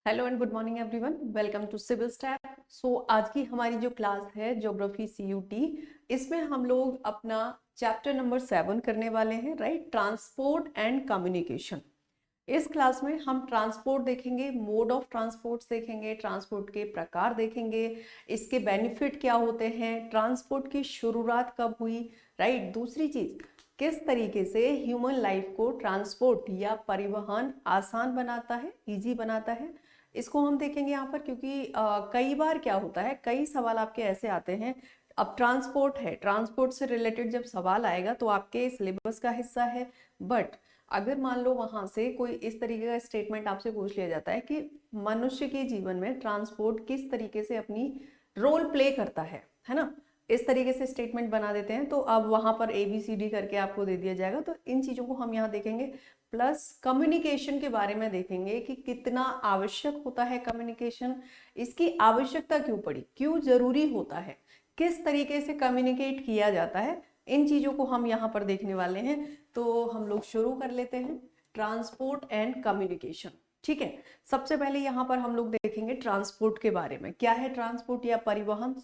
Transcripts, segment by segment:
Hello and good morning everyone, welcome to civil stat. So आज की हमारी जो क्लास है ज्योग्राफी सीयूटी, इसमें हम लोग अपना चैप्टर नंबर 7 करने वाले हैं, राइट। Transport and communication. इस क्लास में हम ट्रांसपोर्ट देखेंगे, मोड ऑफ ट्रांसपोर्ट देखेंगे, ट्रांसपोर्ट के प्रकार देखेंगे, इसके बेनिफिट क्या होते हैं, ट्रांसपोर्ट की शुरुआत कब हुई, राइट। दूसरी चीज, किस तरीके से ह्यूमन लाइफ को ट्रांसपोर्ट या परिवहन आसान बनाता है, इजी बनाता है, इसको हम देखेंगे यहाँ पर। क्योंकि कई बार क्या होता है, कई सवाल आपके ऐसे आते हैं। अब ट्रांसपोर्ट है, ट्रांसपोर्ट से रिलेटेड जब सवाल आएगा तो आपके सिलेबस का हिस्सा है, बट अगर मान लो वहां से कोई इस तरीके का स्टेटमेंट आपसे पूछ लिया जाता है कि मनुष्य के जीवन में ट्रांसपोर्ट किस तरीके से अपनी रोल प्ले करता है ना, इस तरीके से स्टेटमेंट बना देते हैं, तो अब वहां पर ABCD करके आपको दे दिया जाएगा। तो इन चीजों को हम यहाँ देखेंगे। प्लस कम्युनिकेशन के बारे में देखेंगे कि कितना आवश्यक होता है कम्युनिकेशन, इसकी आवश्यकता क्यों पड़ी, क्यों जरूरी होता है, किस तरीके से कम्युनिकेट किया जाता है, इन चीजों को हम यहाँ पर देखने वाले हैं। तो हम लोग शुरू कर लेते हैं, ट्रांसपोर्ट एंड कम्युनिकेशन। ठीक है, सबसे पहले यहाँ पर हम लोग देखेंगे ट्रांसपोर्ट के बारे में। क्या है ट्रांसपोर्ट या परिवहन?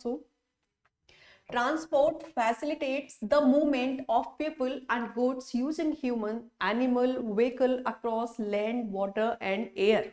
Transport facilitates the movement of people and goods using human, animal, vehicle across land, water and air।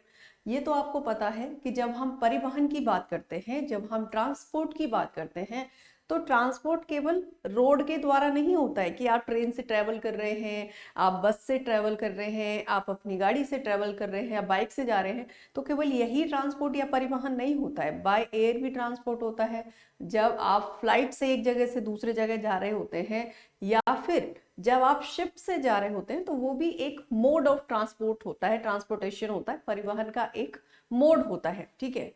ये तो आपको पता है कि जब हम परिवहन की बात करते हैं, जब हम ट्रांसपोर्ट की बात करते हैं, तो ट्रांसपोर्ट केवल रोड के द्वारा नहीं होता है कि आप ट्रेन से ट्रेवल कर रहे हैं, आप बस से ट्रेवल कर रहे हैं, आप अपनी गाड़ी से ट्रेवल कर रहे हैं या बाइक से जा रहे हैं, तो केवल यही ट्रांसपोर्ट या परिवहन नहीं होता है। बाय एयर भी ट्रांसपोर्ट होता है, जब आप फ्लाइट से एक जगह से दूसरे जगह जा रहे होते हैं, या फिर जब आप शिप से जा रहे होते हैं, तो वो भी एक मोड ऑफ ट्रांसपोर्ट होता है, ट्रांसपोर्टेशन होता है, परिवहन का एक मोड होता है। ठीक है,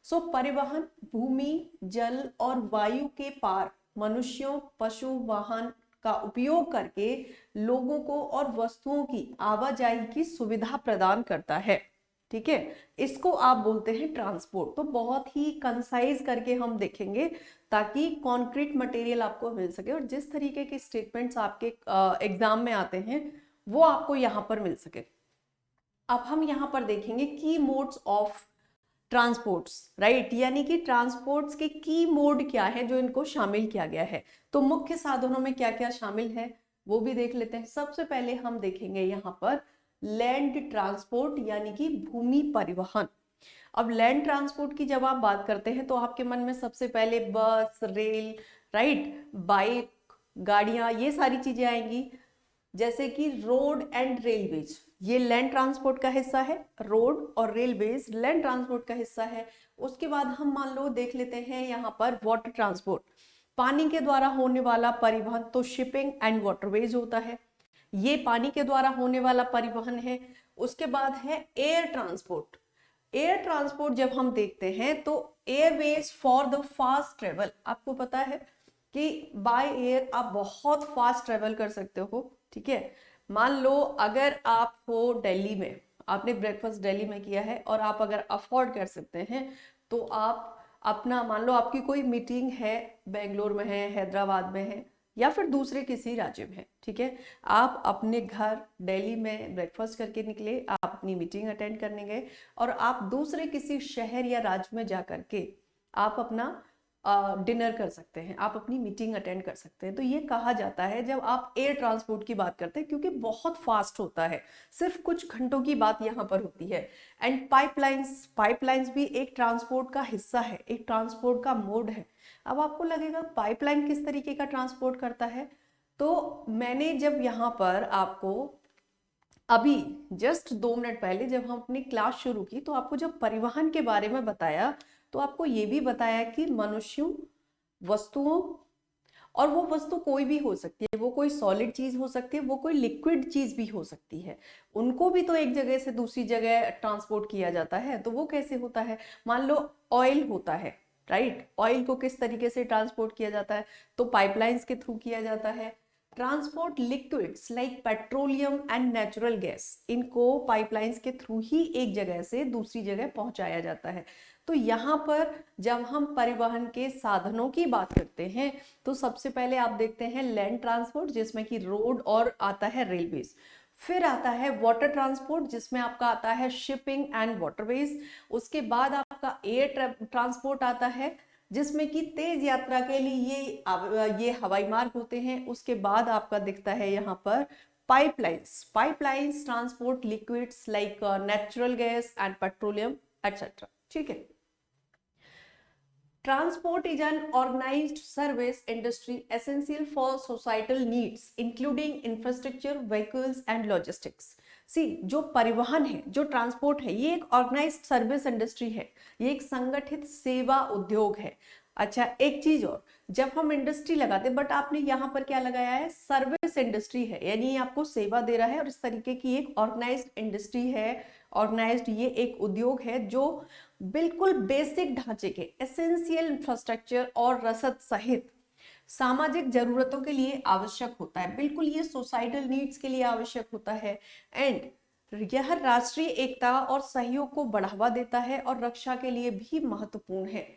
सो परिवहन भूमि, जल और वायु के पार मनुष्यों, पशु, वाहन का उपयोग करके लोगों को और वस्तुओं की आवाजाही की सुविधा प्रदान करता है। ठीक है, इसको आप बोलते हैं ट्रांसपोर्ट। तो बहुत ही कंसाइज करके हम देखेंगे ताकि कॉन्क्रीट मटेरियल आपको मिल सके, और जिस तरीके के स्टेटमेंट्स आपके एग्जाम में आते हैं वो आपको यहाँ पर मिल सके। अब हम यहाँ पर देखेंगे की मोड्स ऑफ ट्रांसपोर्ट्स, राइट, यानी कि ट्रांसपोर्ट्स के की मोड क्या है जो इनको शामिल किया गया है। तो मुख्य साधनों में क्या क्या शामिल है वो भी देख लेते हैं। सबसे पहले हम देखेंगे यहाँ पर लैंड ट्रांसपोर्ट, यानी कि भूमि परिवहन। अब लैंड ट्रांसपोर्ट की जब आप बात करते हैं तो आपके मन में सबसे पहले बस, रेल, राइट, बाइक, गाड़ियां, ये सारी चीजें आएंगी। जैसे कि रोड एंड रेलवेज, ये लैंड ट्रांसपोर्ट का हिस्सा है, रोड और रेलवेज लैंड ट्रांसपोर्ट का हिस्सा है। उसके बाद हम मान लो देख लेते हैं यहाँ पर वाटर ट्रांसपोर्ट, पानी के द्वारा होने वाला परिवहन, तो शिपिंग एंड वाटरवेज होता है, ये पानी के द्वारा होने वाला परिवहन है। उसके बाद है एयर ट्रांसपोर्ट। एयर ट्रांसपोर्ट जब हम देखते हैं तो Airways for the fast travel, आपको पता है कि बाय एयर आप बहुत फास्ट ट्रेवल कर सकते हो। ठीक है, मान लो अगर आप हो दिल्ली में, आपने ब्रेकफास्ट दिल्ली में किया है और आप अगर अफोर्ड कर सकते हैं तो आप अपना, मान लो आपकी कोई मीटिंग है, बेंगलोर में है, हैदराबाद में है, या फिर दूसरे किसी राज्य में है, ठीक है, आप अपने घर दिल्ली में ब्रेकफास्ट करके निकले, आप अपनी मीटिंग अटेंड करने गए, और आप दूसरे किसी शहर या राज्य में जा करके आप अपना डिनर कर सकते हैं, आप अपनी मीटिंग अटेंड कर सकते हैं। तो ये कहा जाता है जब आप एयर ट्रांसपोर्ट की बात करते हैं, क्योंकि बहुत फास्ट होता है, सिर्फ कुछ घंटों की बात यहाँ पर होती है। एंड पाइपलाइंस, पाइपलाइंस भी एक ट्रांसपोर्ट का हिस्सा है, एक ट्रांसपोर्ट का मोड है। अब आपको लगेगा पाइपलाइन किस तरीके का ट्रांसपोर्ट करता है, तो मैंने जब यहाँ पर आपको अभी जस्ट 2 मिनट पहले जब हम अपनी क्लास शुरू की तो आपको जब परिवहन के बारे में बताया तो आपको ये भी बताया कि मनुष्यों, वस्तुओं, और वो वस्तु कोई भी हो सकती है, वो कोई सॉलिड चीज हो सकती है, वो कोई लिक्विड चीज भी हो सकती है, उनको भी तो एक जगह से दूसरी जगह ट्रांसपोर्ट किया जाता है। तो वो कैसे होता है, मान लो ऑयल होता है, राइट, ऑयल को किस तरीके से ट्रांसपोर्ट किया जाता है, तो पाइपलाइंस के थ्रू किया जाता है। Transport liquids like petroleum and natural gas, इनको पाइपलाइंस के थ्रू ही एक जगह से दूसरी जगह पहुंचाया जाता है। तो यहाँ पर जब हम परिवहन के साधनों की बात करते हैं तो सबसे पहले आप देखते हैं लैंड ट्रांसपोर्ट, जिसमें कि रोड और आता है रेलवेज। फिर आता है वाटर ट्रांसपोर्ट, जिसमें आपका आता है शिपिंग एंड वाटरवेज। उसके बाद आपका एयर ट्रांसपोर्ट आता है, जिसमें कि तेज यात्रा के लिए ये हवाई मार्ग होते हैं। उसके बाद आपका दिखता है यहाँ पर pipelines transport liquids like natural gas and petroleum etcetera. ठीक है। Transport is an organized service industry essential for societal needs, including infrastructure, vehicles and logistics. जो परिवहन है, जो ट्रांसपोर्ट है, ये एक ऑर्गेनाइज्ड सर्विस इंडस्ट्री है, ये एक संगठित सेवा उद्योग है। अच्छा, एक चीज और, जब हम इंडस्ट्री लगाते हैं, बट आपने यहाँ पर क्या लगाया है, सर्विस इंडस्ट्री है, यानी ये आपको सेवा दे रहा है और इस तरीके की एक ऑर्गेनाइज्ड इंडस्ट्री है। ऑर्गेनाइज्ड ये एक उद्योग है जो बिल्कुल बेसिक ढांचे के एसेंशियल इंफ्रास्ट्रक्चर और रसद सहित सामाजिक जरूरतों के लिए आवश्यक होता है। बिल्कुल ये सोसाइटल नीड्स के लिए आवश्यक होता है। एंड यह राष्ट्रीय एकता और सहयोग को बढ़ावा देता है और रक्षा के लिए भी महत्वपूर्ण है।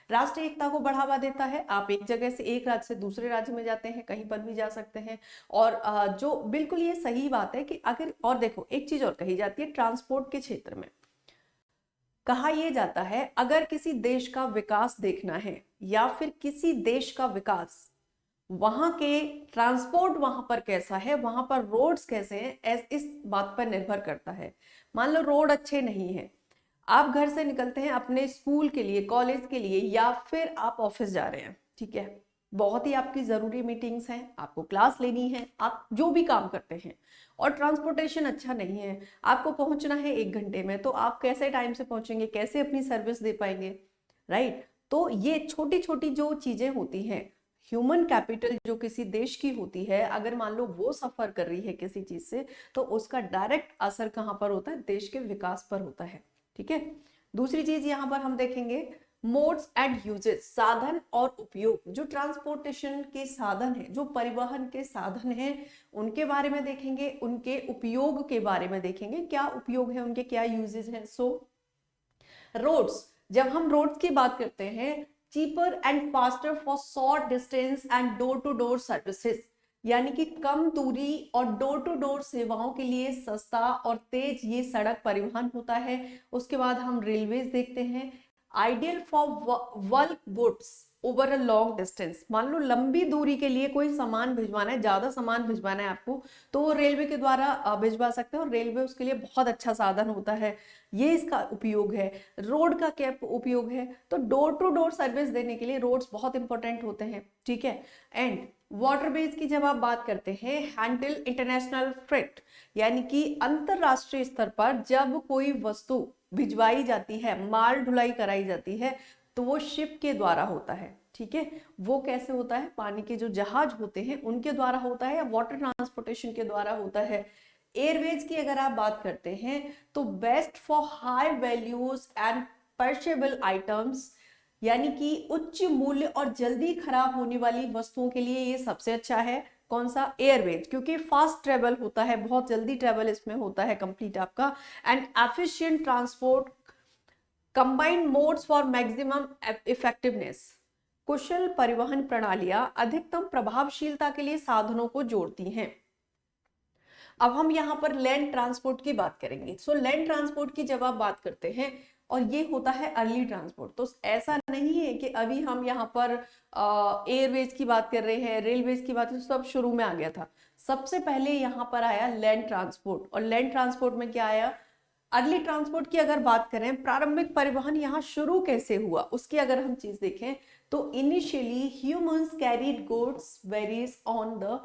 राष्ट्रीय एकता को बढ़ावा देता है, आप एक जगह से, एक राज्य से दूसरे राज्य में जाते हैं, कहीं पर भी जा सकते हैं। और जो बिल्कुल ये सही बात है कि अगर, और देखो एक चीज और कही जाती है ट्रांसपोर्ट के क्षेत्र में, कहा यह जाता है अगर किसी देश का विकास देखना है या फिर किसी देश का विकास, वहां के ट्रांसपोर्ट वहां पर कैसा है, वहां पर रोड्स कैसे हैं, इस बात पर निर्भर करता है। मान लो रोड अच्छे नहीं है, आप घर से निकलते हैं अपने स्कूल के लिए, कॉलेज के लिए, या फिर आप ऑफिस जा रहे हैं, ठीक है, बहुत ही आपकी जरूरी मीटिंग्स हैं, आपको क्लास लेनी है, आप जो भी काम करते हैं, और ट्रांसपोर्टेशन अच्छा नहीं है, आपको पहुंचना है 1 घंटे में, तो आप कैसे टाइम से पहुंचेंगे, कैसे अपनी सर्विस दे पाएंगे, राइट। तो ये छोटी छोटी जो चीजें होती हैं, ह्यूमन कैपिटल जो किसी देश की होती है, अगर मान लो वो सफर कर रही है किसी चीज से, तो उसका डायरेक्ट असर कहाँ पर होता है, देश के विकास पर होता है। ठीक है। दूसरी चीज यहां पर हम देखेंगे मोड्स एंड यूजेस, साधन और उपयोग। जो ट्रांसपोर्टेशन के साधन है, जो परिवहन के साधन हैं, उनके बारे में देखेंगे, उनके उपयोग के बारे में देखेंगे, क्या उपयोग है उनके, क्या यूजेस हैं। सो रोड्स, जब हम रोड्स की बात करते हैं, cheaper and faster for short distance and door to door services, यानी कि कम दूरी और डोर टू डोर सेवाओं के लिए सस्ता और तेज ये सड़क परिवहन होता है। उसके बाद हम रेलवेज देखते हैं, ideal for bulk goods over a long distance. मान लो लंबी दूरी के लिए कोई सामान भिजवाना है, ज्यादा सामान भिजवाना है आपको, तो वो रेलवे के द्वारा भिजवा सकते हैं और रेलवे उसके लिए बहुत अच्छा साधन होता है, ये इसका उपयोग है। रोड का क्या उपयोग है, तो डोर टू डोर सर्विस देने के लिए रोड्स बहुत इंपॉर्टेंट होते हैं। ठीक है। एंड वाटरवेज की जब आप बात करते हैं, हैंडल इंटरनेशनल फ्रेट, यानी कि अंतरराष्ट्रीय स्तर पर जब कोई वस्तु भिजवाई जाती है, माल ढुलाई कराई जाती है, तो वो शिप के द्वारा होता है। ठीक है। वो कैसे होता है, पानी के जो जहाज होते हैं उनके द्वारा होता है, या वाटर ट्रांसपोर्टेशन के द्वारा होता है। एयरवेज की अगर आप बात करते हैं, तो best for high values and perishable items, यानी कि उच्च मूल्य और जल्दी खराब होने वाली वस्तुओं के लिए ये सबसे अच्छा है। कौन सा, एयरवेज, क्योंकि फास्ट ट्रेवल होता है, बहुत जल्दी ट्रेवल इसमें होता है कंप्लीट आपका। And efficient transport, combined modes for maximum effectiveness, कुशल परिवहन प्रणालियां अधिकतम प्रभावशीलता के लिए साधनों को जोड़ती हैं। अब हम यहाँ पर लैंड ट्रांसपोर्ट की बात करेंगे। सो लैंड ट्रांसपोर्ट की जब आप बात करते हैं, और ये होता है अर्ली ट्रांसपोर्ट, तो ऐसा नहीं है कि अभी हम यहाँ पर एयरवेज की बात कर रहे हैं, रेलवेज की बात, सब शुरू में आ गया था। सबसे पहले यहाँ पर आया लैंड ट्रांसपोर्ट, और लैंड ट्रांसपोर्ट में क्या आया, अर्ली ट्रांसपोर्ट की अगर बात करें, प्रारंभिक परिवहन यहाँ शुरू कैसे हुआ, उसकी अगर हम चीज देखें, तो initially humans carried goods varies on the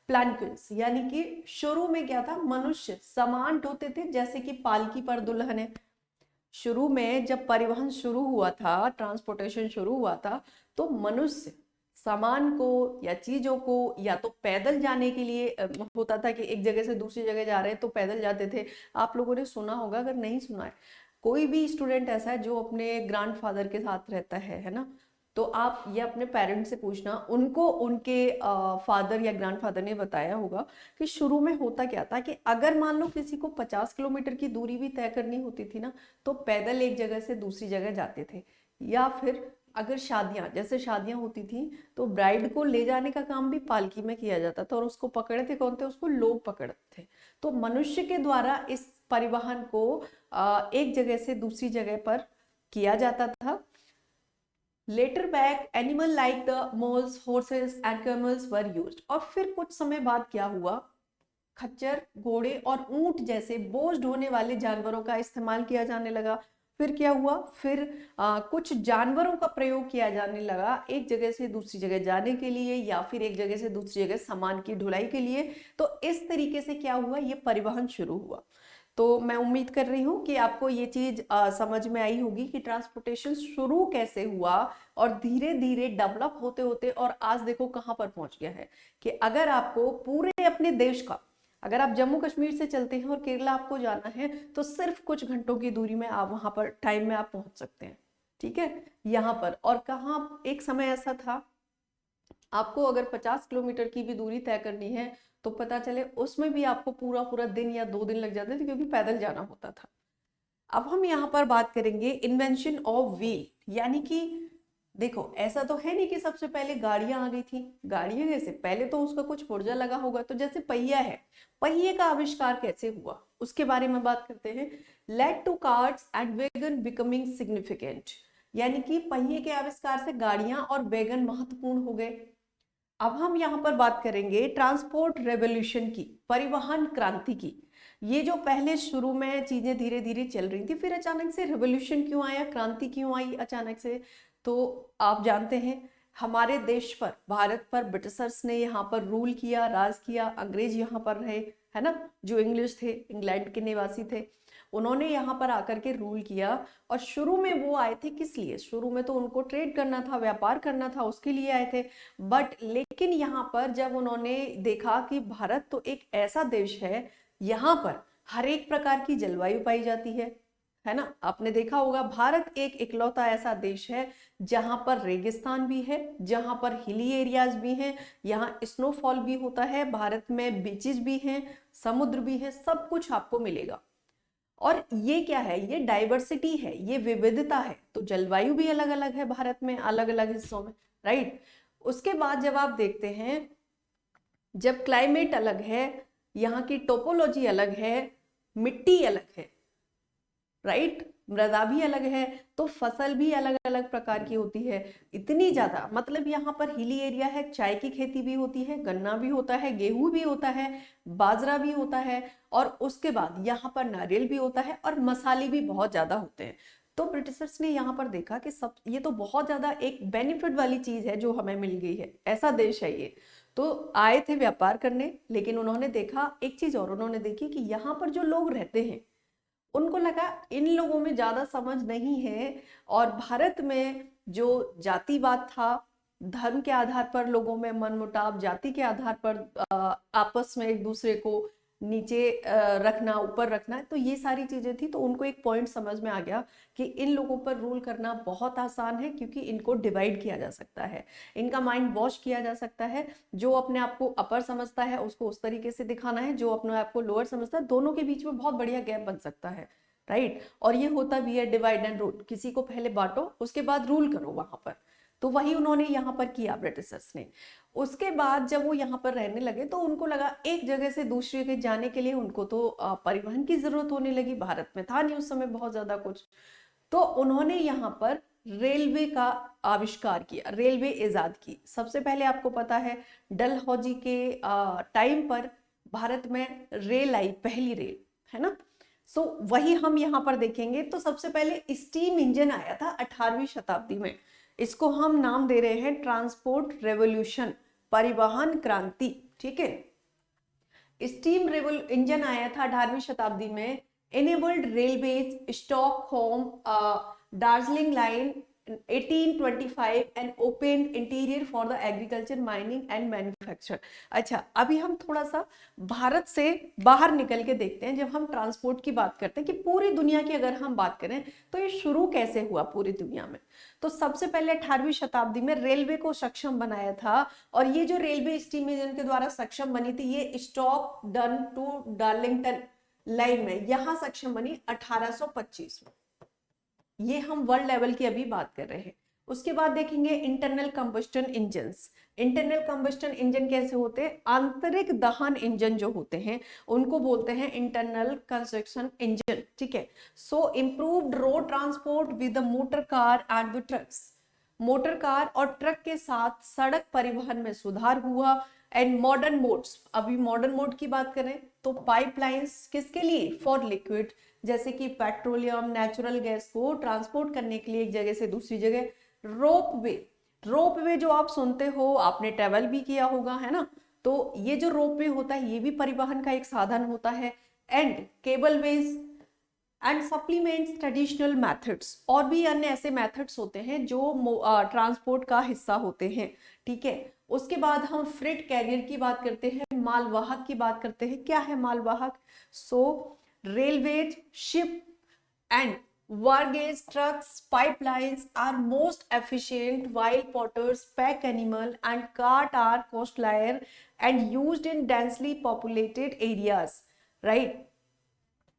palanquins, यानी कि शुरू में क्या था, मनुष्य सामान ढोते थे, जैसे कि पालकी पर दुल्हन है। शुरू में जब परिवहन शुरू हुआ था, ट्रांसपोर्टेशन शुरू हुआ था, तो मनुष्य सामान को या चीजों को या तो पैदल जाने के लिए होता था कि एक जगह से दूसरी जगह जा रहे हैं तो पैदल जाते थे। आप लोगों ने सुना होगा, अगर नहीं सुना है, कोई भी स्टूडेंट ऐसा है जो अपने ग्रैंडफादर के साथ रहता है ना, तो आप ये अपने पेरेंट्स से पूछना, उनको उनके फादर या ग्रैंडफादर ने बताया होगा कि शुरू में होता क्या था, कि अगर मान लो किसी को 50 किलोमीटर की दूरी भी तय करनी होती थी ना, तो पैदल एक जगह से दूसरी जगह जाते थे। या फिर अगर शादियां, जैसे शादियां होती थी तो ब्राइड को ले जाने का काम भी पालकी में किया जाता था, और उसको पकड़ते कौन थे? उसको लोग पकड़ते थे। तो मनुष्य के द्वारा इस परिवहन को एक जगह से दूसरी जगह पर किया जाता था। Later pack animal like the mules, horses and camels were used. और फिर कुछ समय बाद क्या हुआ? खच्चर, घोड़े और ऊंट जैसे बोझ ढोने वाले जानवरों का इस्तेमाल किया जाने लगा। फिर क्या हुआ? फिर कुछ जानवरों का प्रयोग किया जाने लगा एक जगह से दूसरी जगह जाने के लिए, या फिर एक जगह से दूसरी जगह सामान की ढुलाई के लिए। तो इस तरीके से क्या हुआ? ये परिवहन शुरू हुआ। तो मैं उम्मीद कर रही हूँ कि आपको ये चीज समझ में आई होगी कि ट्रांसपोर्टेशन शुरू कैसे हुआ और धीरे धीरे डेवलप होते होते और आज देखो कहाँ पर पहुंच गया है। कि अगर आपको पूरे अपने देश का, अगर आप जम्मू कश्मीर से चलते हैं और केरला आपको जाना है, तो सिर्फ कुछ घंटों की दूरी में आप वहां पर टाइम में आप पहुंच सकते हैं। ठीक है, यहाँ पर। और कहाँ एक समय ऐसा था, आपको अगर 50 किलोमीटर की भी दूरी तय करनी है तो पता चले उसमें भी आपको पूरा पूरा दिन या 2 दिन लग जाते थे, क्योंकि पैदल जाना होता था। अब हम यहाँ पर बात करेंगे इन्वेंशन ऑफ व्हील, यानी कि देखो ऐसा तो है नहीं कि सबसे पहले गाड़ियां आ गई थी। गाड़ियां कैसे? पहले तो उसका कुछ पुर्जा लगा होगा। तो जैसे पहिया है, पहिए का आविष्कार कैसे हुआ उसके बारे में बात करते हैं। Led to carts and wagon becoming significant, यानी कि पहिए के आविष्कार से गाड़ियां और वैगन महत्वपूर्ण हो गए। अब हम यहाँ पर बात करेंगे ट्रांसपोर्ट रेवोल्यूशन की, परिवहन क्रांति की। ये जो पहले शुरू में चीजें धीरे धीरे चल रही थी, फिर अचानक से रेवोल्यूशन क्यों आया, क्रांति क्यों आई अचानक से? तो आप जानते हैं हमारे देश पर, भारत पर ब्रिटिशर्स ने यहाँ पर रूल किया, राज किया। अंग्रेज यहाँ पर रहे, है ना, जो इंग्लिश थे, इंग्लैंड के निवासी थे, उन्होंने यहाँ पर आकर के रूल किया। और शुरू में वो आए थे किस लिए? शुरू में तो उनको ट्रेड करना था, व्यापार करना था, उसके लिए आए थे। बट लेकिन यहाँ पर जब उन्होंने देखा कि भारत तो एक ऐसा देश है, यहाँ पर हर एक प्रकार की जलवायु पाई जाती है ना। आपने देखा होगा भारत एक इकलौता ऐसा देश है जहां पर रेगिस्तान भी है, जहां पर हिली एरियाज भी हैं, यहाँ स्नोफॉल भी होता है, भारत में बीचेस भी हैं, समुद्र भी है, सब कुछ आपको मिलेगा। और ये क्या है? ये डाइवर्सिटी है, ये विविधता है। तो जलवायु भी अलग अलग है भारत में, अलग अलग हिस्सों में, राइट। उसके बाद जब आप देखते हैं, जब क्लाइमेट अलग है, यहाँ की टोपोलॉजी अलग है, मिट्टी अलग है, राइट, मृदा भी अलग है, तो फसल भी अलग अलग प्रकार की होती है। इतनी ज्यादा, मतलब यहाँ पर हिली एरिया है, चाय की खेती भी होती है, गन्ना भी होता है, गेहूं भी होता है, बाजरा भी होता है, और उसके बाद यहाँ पर नारियल भी होता है, और मसाले भी बहुत ज्यादा होते हैं। तो ब्रिटिशर्स ने यहाँ पर देखा कि सब ये तो बहुत ज्यादा एक बेनिफिट वाली चीज है जो हमें मिल गई है, ऐसा देश है ये। तो आए थे व्यापार करने, लेकिन उन्होंने देखा एक चीज और, उन्होंने देखी कि यहाँ पर जो लोग रहते हैं उनको लगा इन लोगों में ज्यादा समझ नहीं है। और भारत में जो जातिवाद था, धर्म के आधार पर लोगों में मनमुटाव, जाति के आधार पर आपस में एक दूसरे को नीचे रखना, ऊपर रखना, तो ये सारी चीजें थी। तो उनको एक पॉइंट समझ में आ गया कि इन लोगों पर रूल करना बहुत आसान है, क्योंकि इनको डिवाइड किया जा सकता है, इनका माइंड वॉश किया जा सकता है। जो अपने आप को अपर समझता है उसको उस तरीके से दिखाना है, जो अपने आप को लोअर समझता है, दोनों के बीच में बहुत बढ़िया गैप बन सकता है, राइट। और ये होता भी है डिवाइड एंड रूल, किसी को पहले बांटो उसके बाद रूल करो वहां पर। तो वही उन्होंने यहाँ पर किया ब्रिटिशर्स ने। उसके बाद जब वो यहाँ पर रहने लगे तो उनको लगा एक जगह से दूसरी जगह जाने के लिए उनको तो परिवहन की जरूरत होने लगी। भारत में था नहीं उस समय बहुत ज्यादा कुछ। तो उन्होंने यहाँ पर रेलवे का आविष्कार किया, रेलवे इजाद की। सबसे पहले आपको पता है डलहौजी के टाइम पर भारत में रेल आई, पहली रेल, है ना। सो वही हम यहाँ पर देखेंगे। तो सबसे पहले स्टीम इंजन आया था 18वीं शताब्दी में। इसको हम नाम दे रहे हैं ट्रांसपोर्ट रेवोल्यूशन, परिवहन क्रांति, ठीक है। स्टीम इंजन आया था 18वीं शताब्दी में। enabled railways Stockholm Darjeeling line 1825 and opened interior for the agriculture, mining and manufacture। अच्छा, अभी हम थोड़ा सा भारत से बाहर निकल के देखते हैं। जब हम ट्रांसपोर्ट की बात करते हैं कि पूरी दुनिया की अगर हम बात करें तो ये शुरू कैसे हुआ पूरी दुनिया में। तो सबसे पहले 18वीं शताब्दी में रेलवे को सक्षम बनाया था। और ये जो रेलवे स्टीम इंजन के द्वारा सक्षम बनी थी, ये Stockton to Darlington line में यहाँ सक्षम बनी 1825 में। ये हम वर्ल्ड लेवल की अभी बात कर रहे हैं। उसके बाद देखेंगे internal combustion engines. Internal combustion engine कैसे होते हैं? आंतरिक दहन इंजन जो होते हैं उनको बोलते हैं इंटरनल कंबस्टन इंजन, ठीक है। So improved road transport with the motor car and the trucks. Motor car और ट्रक के साथ सड़क परिवहन में सुधार हुआ। एंड मॉडर्न मोड्स, अभी मॉडर्न मोड की बात करें तो पाइपलाइंस किसके लिए? फॉर लिक्विड, जैसे कि पेट्रोलियम, नेचुरल गैस को ट्रांसपोर्ट करने के लिए एक जगह से दूसरी जगह। रोपवे, रोपवे जो आप सुनते हो, आपने ट्रेवल भी किया होगा, है ना। तो ये जो रोपवे होता है ये भी परिवहन का एक साधन होता है। And cableways and supplements traditional methods, और भी अन्य ऐसे मेथड्स होते हैं जो ट्रांसपोर्ट का हिस्सा होते हैं, ठीक है। उसके बाद हम फ्रेट कैरियर की बात करते हैं, मालवाहक की बात करते हैं। क्या है मालवाहक? So railways, ship and Wargates, trucks, pipelines are most efficient, while potters, pack animal and cart are costlier and used in densely populated areas, right?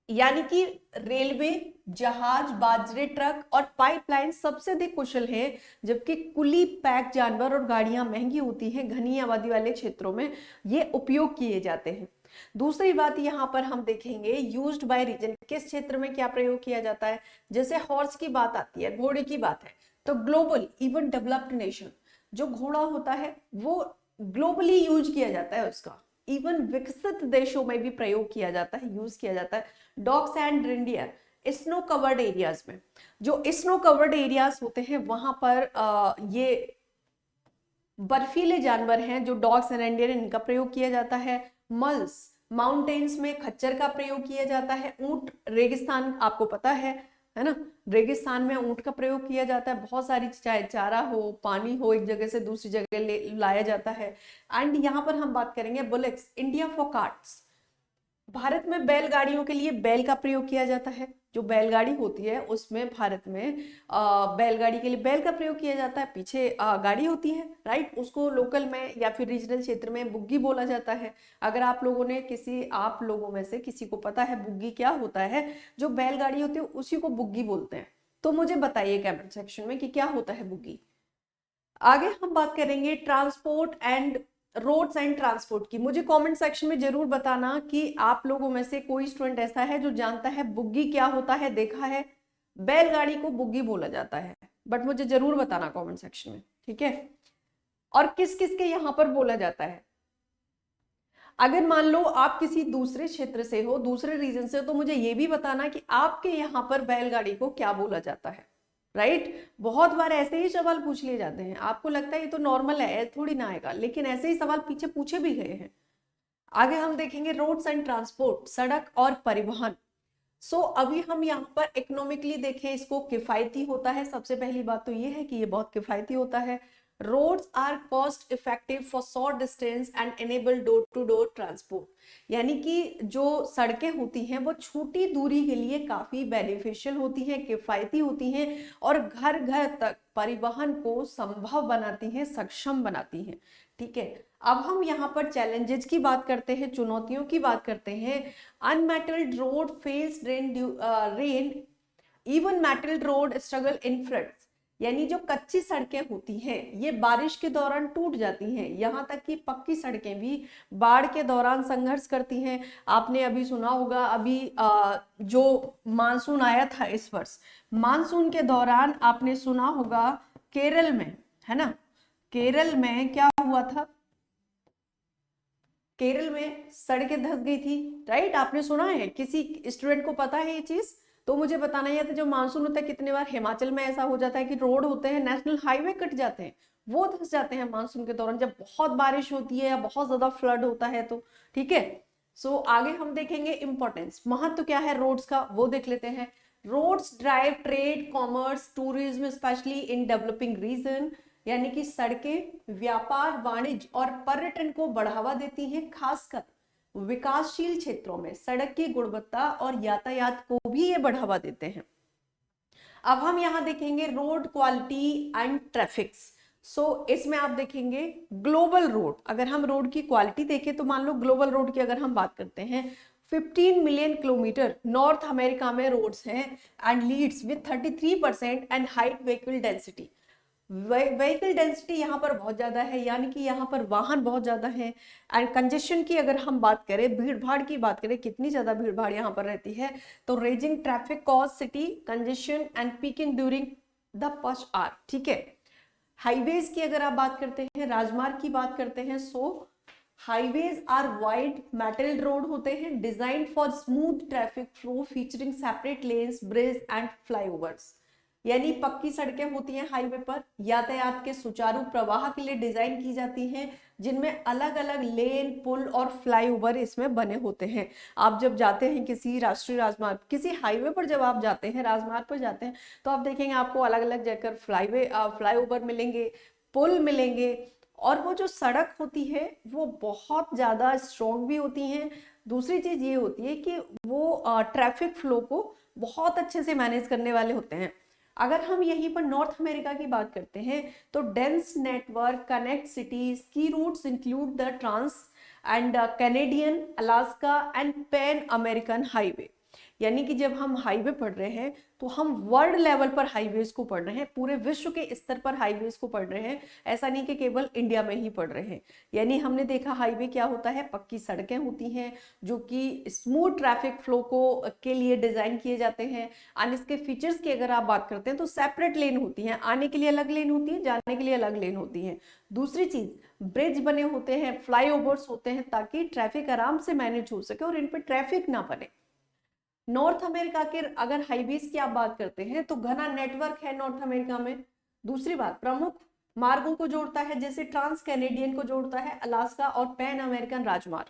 यानी कि रेलवे, जहाज, बाजरे ट्रक और पाइपलाइन सबसे अधिक कुशल है, जबकि कुली, पैक जानवर और गाड़ियां महंगी होती हैं। घनी आबादी वाले क्षेत्रों में ये उपयोग किए जाते हैं। दूसरी बात यहाँ पर हम देखेंगे यूज्ड बाय रीजन, किस क्षेत्र में क्या प्रयोग किया जाता है। जैसे हॉर्स की बात आती है, घोड़े की बात है, तो ग्लोबल इवन डेवलप्ड नेशन, जो घोड़ा होता है वो ग्लोबली यूज किया जाता है, उसका इवन विकसित देशों में भी प्रयोग किया जाता है, यूज किया जाता है। Dogs and reindeer, snow covered areas में, जो स्नो कवर्ड एरियाज होते हैं वहां पर ये बर्फीले जानवर हैं जो डॉग्स एंड रेंडियर, इनका प्रयोग किया जाता है। मल्स, माउंटेन्स में खच्चर का प्रयोग किया जाता है। ऊंट, रेगिस्तान आपको पता है ना, रेगिस्तान में ऊंट का प्रयोग किया जाता है। बहुत सारी, चाहे चारा हो, पानी हो, एक जगह से दूसरी जगह लाया जाता है। एंड यहाँ पर हम बात करेंगे bullets, India for carts. Bharat में बैलगाड़ियों के लिए बैल का प्रयोग किया जाता है। जो बैलगाड़ी होती है उसमें भारत में बैलगाड़ी के लिए बैल का प्रयोग किया जाता है। पीछे गाड़ी होती है, राइट, उसको लोकल में या फिर रीजनल क्षेत्र में बुग्गी बोला जाता है। अगर आप लोगों में से किसी को पता है बुग्गी क्या होता है, जो बैलगाड़ी होती है उसी को बुग्गी बोलते हैं। तो मुझे बताइए कमेंट सेक्शन में कि क्या होता है बुग्गी। आगे हम बात करेंगे transport and roads and transport की। मुझे कमेंट सेक्शन में जरूर बताना कि आप लोगों में से कोई स्टूडेंट ऐसा है जो जानता है बुग्गी क्या होता है, देखा है। बैलगाड़ी को बुग्गी बोला जाता है, बट मुझे जरूर बताना कमेंट सेक्शन में, ठीक है। और किस किस के यहाँ पर बोला जाता है। अगर मान लो आप किसी दूसरे क्षेत्र से हो, दूसरे रीजन से हो, तो मुझे ये भी बताना कि आपके यहाँ पर बैलगाड़ी को क्या बोला जाता है, राइट। बहुत बार ऐसे ही सवाल पूछ लिए जाते हैं, आपको लगता है ये तो नॉर्मल है, थोड़ी ना आएगा, लेकिन ऐसे ही सवाल पीछे पूछे भी गए हैं। आगे हम देखेंगे रोड्स एंड ट्रांसपोर्ट, सड़क और परिवहन। सो अभी हम यहाँ पर इकोनॉमिकली देखें, इसको किफायती होता है। सबसे पहली बात तो ये है कि ये बहुत किफायती होता है। Roads are cost effective for short distance and enable door to door transport, यानी कि जो सड़कें होती हैं वो छोटी दूरी के लिए काफी बेनिफिशियल होती हैं, किफायती होती हैं और घर घर तक परिवहन को संभव बनाती हैं, सक्षम बनाती हैं, ठीक है। अब हम यहाँ पर चैलेंजेस की बात करते हैं, चुनौतियों की बात करते हैं। Unmetalled road fails rain, even metalled road struggle in floods, यानी जो कच्ची सड़कें होती हैं ये बारिश के दौरान टूट जाती हैं। यहाँ तक कि पक्की सड़कें भी बाढ़ के दौरान संघर्ष करती हैं। आपने अभी सुना होगा, अभी जो मानसून आया था इस वर्ष, मानसून के दौरान आपने सुना होगा केरल में, है ना, केरल में क्या हुआ था, केरल में सड़कें धंस गई थी, राइट। आपने सुना है, किसी स्टूडेंट को पता है ये चीज, तो मुझे बताना ही है। जब मानसून होता है, कितने बार हिमाचल में ऐसा हो जाता है कि रोड होते हैं, नेशनल हाईवे कट जाते हैं, वो धंस जाते हैं मानसून के दौरान, जब बहुत बारिश होती है या बहुत ज्यादा फ्लड होता है तो, ठीक है। सो आगे हम देखेंगे इंपॉर्टेंस, महत्व क्या है रोड्स का, वो देख लेते हैं। Roads drive trade, commerce, tourism specially in developing region, यानी कि सड़कें व्यापार, वाणिज्य और पर्यटन को बढ़ावा देती हैं। खासकर विकासशील क्षेत्रों में सड़क की गुणवत्ता और यातायात को भी ये बढ़ावा देते हैं। अब हम यहाँ देखेंगे रोड क्वालिटी एंड ट्रैफिक्स। सो इसमें आप देखेंगे ग्लोबल रोड, अगर हम रोड की क्वालिटी देखें तो मान लो ग्लोबल रोड की अगर हम बात करते हैं, 15 मिलियन किलोमीटर नॉर्थ अमेरिका में रोड्स हैं and leads with 33% and high vehicle density. Vehicle density यहाँ पर बहुत ज्यादा है, यानी कि यहाँ पर वाहन बहुत ज्यादा है। एंड कंजेशन की अगर हम बात करें, भीड़ भाड़ की बात करें, कितनी ज्यादा भीड़ भाड़ यहाँ पर रहती है, तो rising traffic cause city congestion and peaking during the rush hour. ठीक है, हाईवेज की अगर आप बात करते हैं, राजमार्ग की बात करते हैं, so highways are wide metal road होते हैं designed for smooth traffic flow featuring separate lanes, bridge and flyovers. यानी पक्की सड़कें होती हैं हाईवे पर, यातायात के सुचारू प्रवाह के लिए डिजाइन की जाती हैं, जिनमें अलग अलग लेन, पुल और फ्लाईओवर इसमें बने होते हैं। आप जब जाते हैं किसी राष्ट्रीय राजमार्ग, किसी हाईवे पर जब आप जाते हैं, राजमार्ग पर जाते हैं, तो आप देखेंगे आपको अलग अलग जगह फ्लाईओवर मिलेंगे, पुल मिलेंगे, और वो जो सड़क होती है वो बहुत ज्यादा स्ट्रॉन्ग भी होती हैं। दूसरी चीज ये होती है कि वो ट्रैफिक फ्लो को बहुत अच्छे से मैनेज करने वाले होते हैं। अगर हम यहीं पर नॉर्थ अमेरिका की बात करते हैं, तो dense network connect cities, key routes include the Trans and Canadian, Alaska and Pan American highway. यानी कि जब हम हाईवे पढ़ रहे हैं तो हम वर्ल्ड लेवल पर हाईवेज को पढ़ रहे हैं, पूरे विश्व के स्तर पर हाईवेज को पढ़ रहे हैं, ऐसा नहीं कि केवल इंडिया में ही पढ़ रहे हैं। यानी हमने देखा हाईवे क्या होता है, पक्की सड़कें होती हैं जो कि स्मूथ ट्रैफिक फ्लो को के लिए डिजाइन किए जाते हैं। और इसके फीचर्स की अगर आप बात करते हैं तो सेपरेट लेन होती हैं, आने के लिए अलग लेन होती है, जाने के लिए अलग लेन होती है। दूसरी चीज, ब्रिज बने होते हैं, फ्लाईओवर्स होते हैं, ताकि ट्रैफिक आराम से मैनेज हो सके और इन पर ट्रैफिक ना बने। नॉर्थ अमेरिका के अगर हाईवेज की आप बात करते हैं तो घना नेटवर्क है नॉर्थ अमेरिका में। दूसरी बात, प्रमुख मार्गों को जोड़ता है, जैसे ट्रांस कैनेडियन को जोड़ता है, अलास्का और पैन अमेरिकन राजमार्ग।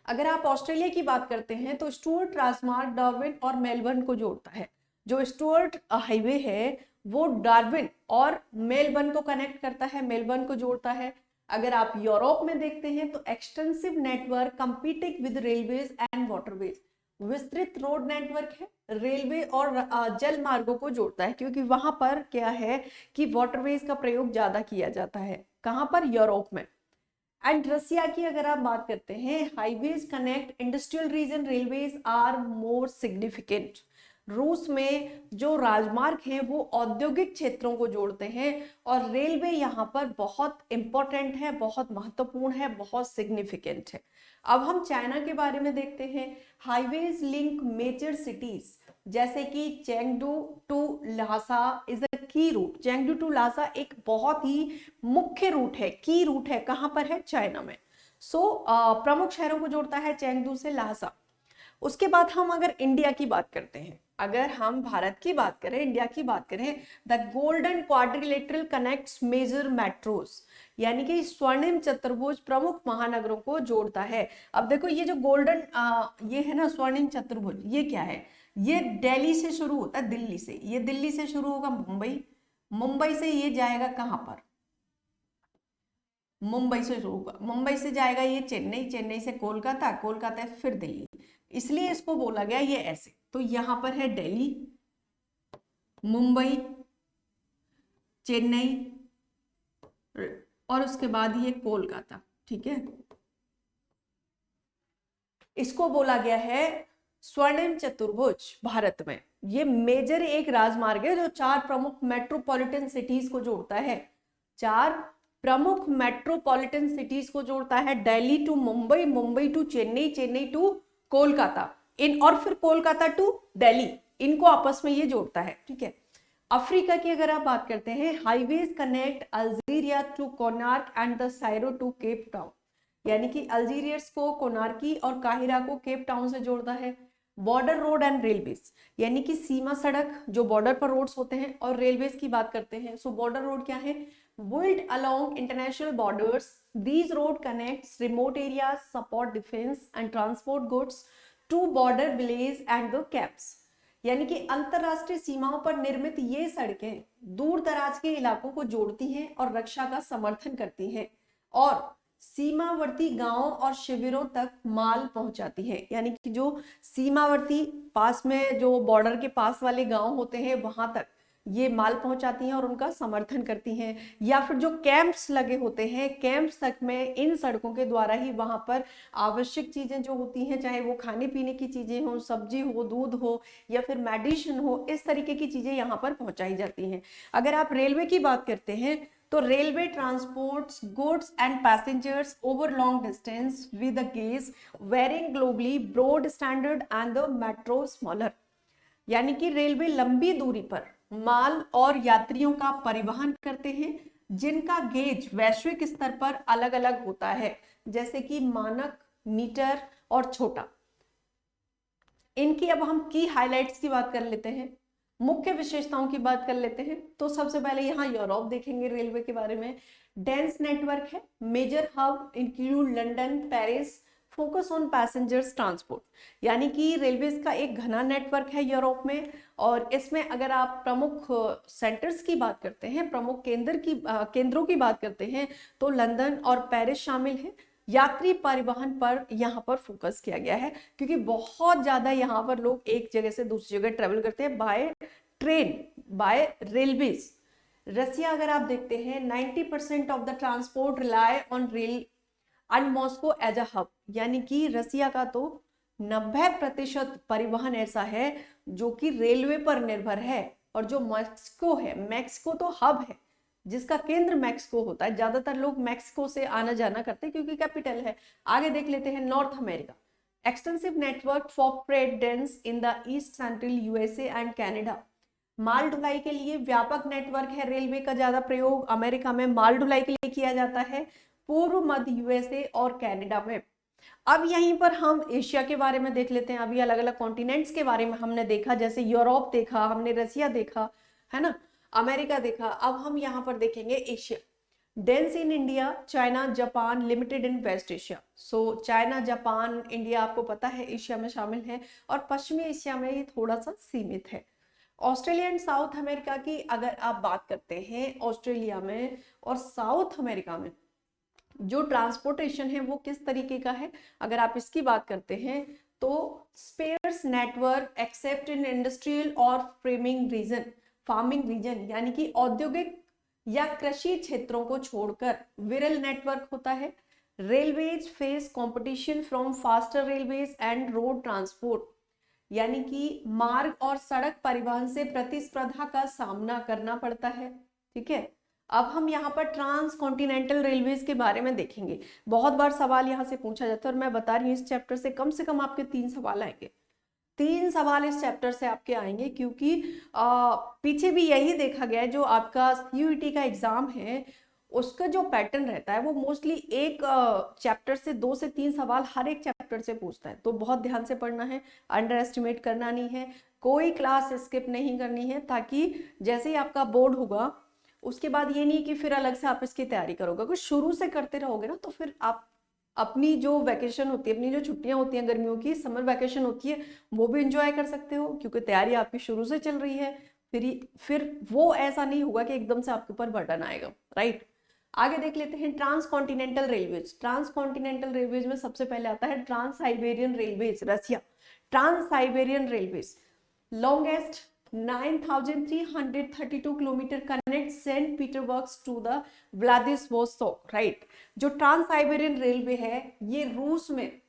अगर आप ऑस्ट्रेलिया की बात करते हैं तो स्टुअर्ट राजमार्ग डार्विन और मेलबर्न को जोड़ता है। जो स्टुअर्ट हाईवे है वो डार्विन और मेलबर्न को कनेक्ट करता है, मेलबर्न को जोड़ता है। अगर आप यूरोप में देखते हैं तो extensive network competing with railways and waterways, विस्तृत रोड नेटवर्क है, रेलवे और जल मार्गों को जोड़ता है, क्योंकि वहां पर क्या है कि वाटरवेज का प्रयोग ज्यादा किया जाता है। कहां पर? यूरोप में। एंड रसिया की अगर आप बात करते हैं, highways connect industrial region, railways are more significant. रूस में जो राजमार्ग हैं वो औद्योगिक क्षेत्रों को जोड़ते हैं, और रेलवे यहाँ पर बहुत इंपॉर्टेंट है, बहुत महत्वपूर्ण है, बहुत सिग्निफिकेंट है। अब हम चाइना के बारे में देखते हैं। हाईवेज लिंक मेजर सिटीज, जैसे कि Chengdu to Lhasa is a key route. Chengdu to ल्हासा एक बहुत ही मुख्य रूट है, की रूट है। कहां पर है? चाइना में। प्रमुख शहरों को जोड़ता है चेंगडू से ल्हासा। उसके बाद हम अगर इंडिया की बात करते हैं, अगर हम भारत की बात करें, इंडिया की बात करें, the golden quadrilateral connects major metros, यानी कि स्वर्णिम चतुर्भुज प्रमुख महानगरों को जोड़ता है। अब देखो ये जो गोल्डन ये है ना स्वर्णिम चतुर्भुज, ये क्या है? ये दिल्ली से शुरू होता है, दिल्ली से, ये दिल्ली से शुरू होगा मुंबई, मुंबई से ये जाएगा कहां पर? मुंबई से शुरू होगा, मुंबई से जाएगा ये चेन्नई, चेन्नई से कोलकाता, कोलकाता फिर दिल्ली, इसलिए इसको बोला गया ये ऐसे। तो यहां पर है दिल्ली, मुंबई, चेन्नई और उसके बाद ये कोलकाता। ठीक है, इसको बोला गया है स्वर्णिम चतुर्भुज भारत में। ये मेजर एक राजमार्ग है जो 4 प्रमुख मेट्रोपॉलिटन सिटीज को जोड़ता है। 4 प्रमुख मेट्रोपॉलिटन सिटीज को जोड़ता है, Delhi to Mumbai, Mumbai to Chennai, Chennai to Kolkata, इन और फिर कोलकाता टू दिल्ली, इनको आपस में ये जोड़ता है। ठीक है, अफ्रीका की अगर आप बात करते हैं, highways connect Algeria to Conakry and the Cairo to Cape Town, यानी कि अल्जीरियर्स को कोनार्की और काहिरा को केप टाउन से जोड़ता है। बॉर्डर रोड एंड रेलवेज, यानी कि सीमा सड़क, जो बॉर्डर पर रोड्स होते हैं, और रेलवेज की बात करते हैं। सो बॉर्डर रोड क्या है? built along international borders, these road connects remote areas, support defense and transport goods to border villages and the camps, यानी कि अंतरराष्ट्रीय सीमाओं पर निर्मित ये सड़कें दूर दराज के इलाकों को जोड़ती हैं और रक्षा का समर्थन करती हैं, और सीमावर्ती गांवों और शिविरों तक माल पहुंचाती है। यानी कि जो सीमावर्ती पास में, जो बॉर्डर के पास वाले गांव होते हैं, वहां तक ये माल पहुंचाती हैं और उनका समर्थन करती हैं। या फिर जो कैंप्स लगे होते हैं, कैंप्स तक में इन सड़कों के द्वारा ही वहां पर आवश्यक चीजें जो होती हैं, चाहे वो खाने पीने की चीजें हो, सब्जी हो, दूध हो या फिर मेडिसिन हो, इस तरीके की चीजें यहाँ पर पहुंचाई जाती हैं। अगर आप रेलवे की बात करते हैं तो railway transports goods and passengers over long distance with a gauge varying globally broad standard and the metro smaller. यानी कि रेलवे लंबी दूरी पर माल और यात्रियों का परिवहन करते हैं जिनका गेज वैश्विक स्तर पर अलग अलग होता है, जैसे कि मानक, मीटर और छोटा। इनकी अब हम की हाइलाइट्स की बात कर लेते हैं, मुख्य विशेषताओं की बात कर लेते हैं। तो सबसे पहले यहाँ यूरोप देखेंगे रेलवे के बारे में। डेंस नेटवर्क है, major hub include London, Paris, focus on passengers transport. यानी कि रेलवे का एक घना नेटवर्क है यूरोप में, और इसमें अगर आप प्रमुख सेंटर्स की बात करते हैं, प्रमुख केंद्रों की बात करते हैं, तो लंदन और पेरिस शामिल है। यात्री परिवहन पर यहाँ पर फोकस किया गया है, क्योंकि बहुत ज्यादा यहाँ पर लोग एक जगह से दूसरी जगह ट्रेवल करते हैं by train, by railways. Russia अगर आप देखते हैं, 90% of the transport rely on rail and Moscow as a hub. यानी कि रसिया का तो 90% परिवहन ऐसा है जो कि रेलवे पर निर्भर है। और जो मैक्सिको है, मैक्सिको तो हब है जिसका केंद्र मैक्सिको होता है। ज्यादातर लोग मैक्सिको से आना जाना करते हैं क्योंकि कैपिटल है। आगे देख लेते हैं North America. Extensive network for freight dense in the east central USA and Canada. माल ढुलाई के लिए व्यापक नेटवर्क है, रेलवे का ज्यादा प्रयोग अमेरिका में माल ढुलाई के लिए किया जाता है, पूर्व मध्य यूएसए और कनाडा में। अब यहीं पर हम एशिया के बारे में देख लेते हैं। अभी अलग अलग कॉन्टिनेंट्स के बारे में हमने देखा, जैसे यूरोप देखा हमने, रसिया देखा है ना, अमेरिका देखा। अब हम यहाँ पर देखेंगे Asia. Dense in India, China, Japan, limited in West Asia. So China, Japan, India आपको पता है एशिया में शामिल है, और पश्चिमी एशिया में ये थोड़ा सा सीमित है। ऑस्ट्रेलिया एंड साउथ अमेरिका की अगर आप बात करते हैं, ऑस्ट्रेलिया में और साउथ अमेरिका में जो ट्रांसपोर्टेशन है वो किस तरीके का है, अगर आप इसकी बात करते हैं तो sparse network except in industrial और फार्मिंग रीजन, यानी कि औद्योगिक या कृषि क्षेत्रों को छोड़कर विरल नेटवर्क होता है। Railways face competition from faster railways and road transport, यानी कि मार्ग और सड़क परिवहन से प्रतिस्पर्धा का सामना करना पड़ता है। ठीक है, अब हम यहाँ पर ट्रांस कॉन्टिनेंटल रेलवेज के बारे में देखेंगे। बहुत बार सवाल यहाँ से पूछा जाता है, और मैं बता रही हूँ इस चैप्टर से कम आपके 3 सवाल आएंगे। 3 सवाल इस चैप्टर से आपके आएंगे, क्योंकि पीछे भी यही देखा गया है। जो आपका सीयूईटी का एग्जाम है उसका जो पैटर्न रहता है वो मोस्टली एक चैप्टर से 2 से 3 सवाल हर एक चैप्टर से पूछता है। तो बहुत ध्यान से पढ़ना है, अंडर एस्टिमेट करना नहीं है, कोई क्लास स्किप नहीं करनी है, ताकि जैसे ही आपका बोर्ड होगा उसके बाद ये नहीं कि फिर अलग से आप इसकी तैयारी करोगे। अगर शुरू से करते रहोगे ना तो फिर आप अपनी जो वैकेशन होती है, अपनी जो छुट्टियां होती हैं, गर्मियों की समर वैकेशन होती है, वो भी एंजॉय कर सकते हो, क्योंकि तैयारी आपकी शुरू से चल रही है। फिर वो ऐसा नहीं होगा कि एकदम से आपके ऊपर बर्डन आएगा, राइट। आगे देख लेते हैं transcontinental railways. Transcontinental railways में सबसे पहले आता है trans Siberian railways, Russia. Trans Siberian railways longest 9,332 kilometre connect Saint Petersburg to the Vladivostok, right. जो ट्रांस साइबेरियन रेलवे है ये रूस में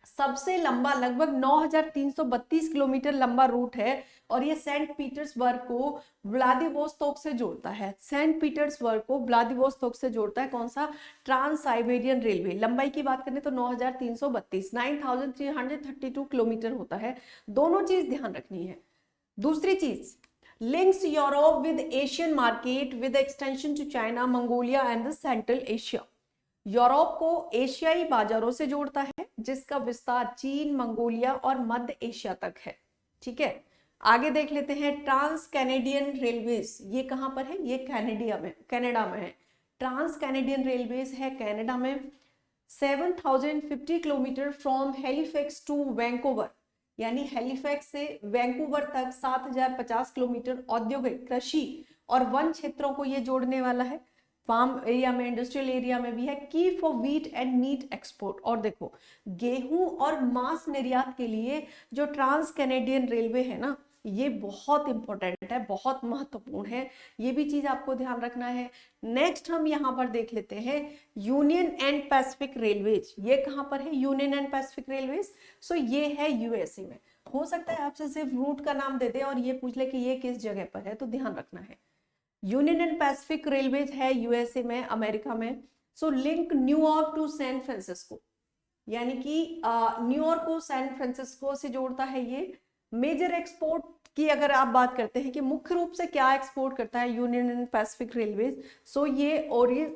सबसे लंबा, लगभग 9,332 किलोमीटर लंबा रूट है, और ये सेंट पीटर्सबर्ग को व्लादिवोस्तोक से जोड़ता है। सेंट पीटर्सबर्ग को व्लादिवोस्तोक से जोड़ता है कौन सा, ट्रांस साइबेरियन रेलवे। लंबाई की बात करें तो 9,332 किलोमीटर होता है। दोनों चीज ध्यान रखनी है। दूसरी चीज, links Europe with Asian market with extension to China, Mongolia and the Central Asia. यूरोप को एशियाई बाजारों से जोड़ता है जिसका विस्तार चीन, मंगोलिया और मध्य एशिया तक है। ठीक है, आगे देख लेते हैं ट्रांस कैनेडियन रेलवेज। ये कहां पर है, ये कनाडा में है। ट्रांस कैनेडियन रेलवेज है कनाडा में। 7,050 kilometre from Halifax to Vancouver, यानी हैलिफैक्स से वैंकूवर तक 7,050 किलोमीटर औद्योगिक, कृषि और वन क्षेत्रों को ये जोड़ने वाला है। फार्म एरिया में, इंडस्ट्रियल एरिया में भी है। की for wheat and meet export, और देखो गेहूं और मांस निर्यात के लिए जो ट्रांस कैनेडियन रेलवे है ना, ये बहुत इंपॉर्टेंट है, बहुत महत्वपूर्ण है, ये भी चीज आपको ध्यान रखना है। नेक्स्ट हम यहाँ पर देख लेते हैं यूनियन एंड पैसिफिक रेलवेज। ये कहाँ पर है यूनियन एंड पैसिफिक रेलवेज? सो ये है यूएसए में। हो सकता है आपसे सिर्फ रूट का नाम दे दे और ये पूछ ले कि ये किस जगह पर है, तो ध्यान रखना है। यूनियन एंड पैसिफिक रेलवेज है यूएसए में, अमेरिका में। So link New York to San Francisco, यानी कि न्यूयॉर्क को सैन फ्रांसिस्को से जोड़ता है ये। मेजर एक्सपोर्ट की अगर आप बात करते हैं कि मुख्य रूप से क्या एक्सपोर्ट करता है यूनियन एंड पैसिफिक रेलवेज, सो ये और ये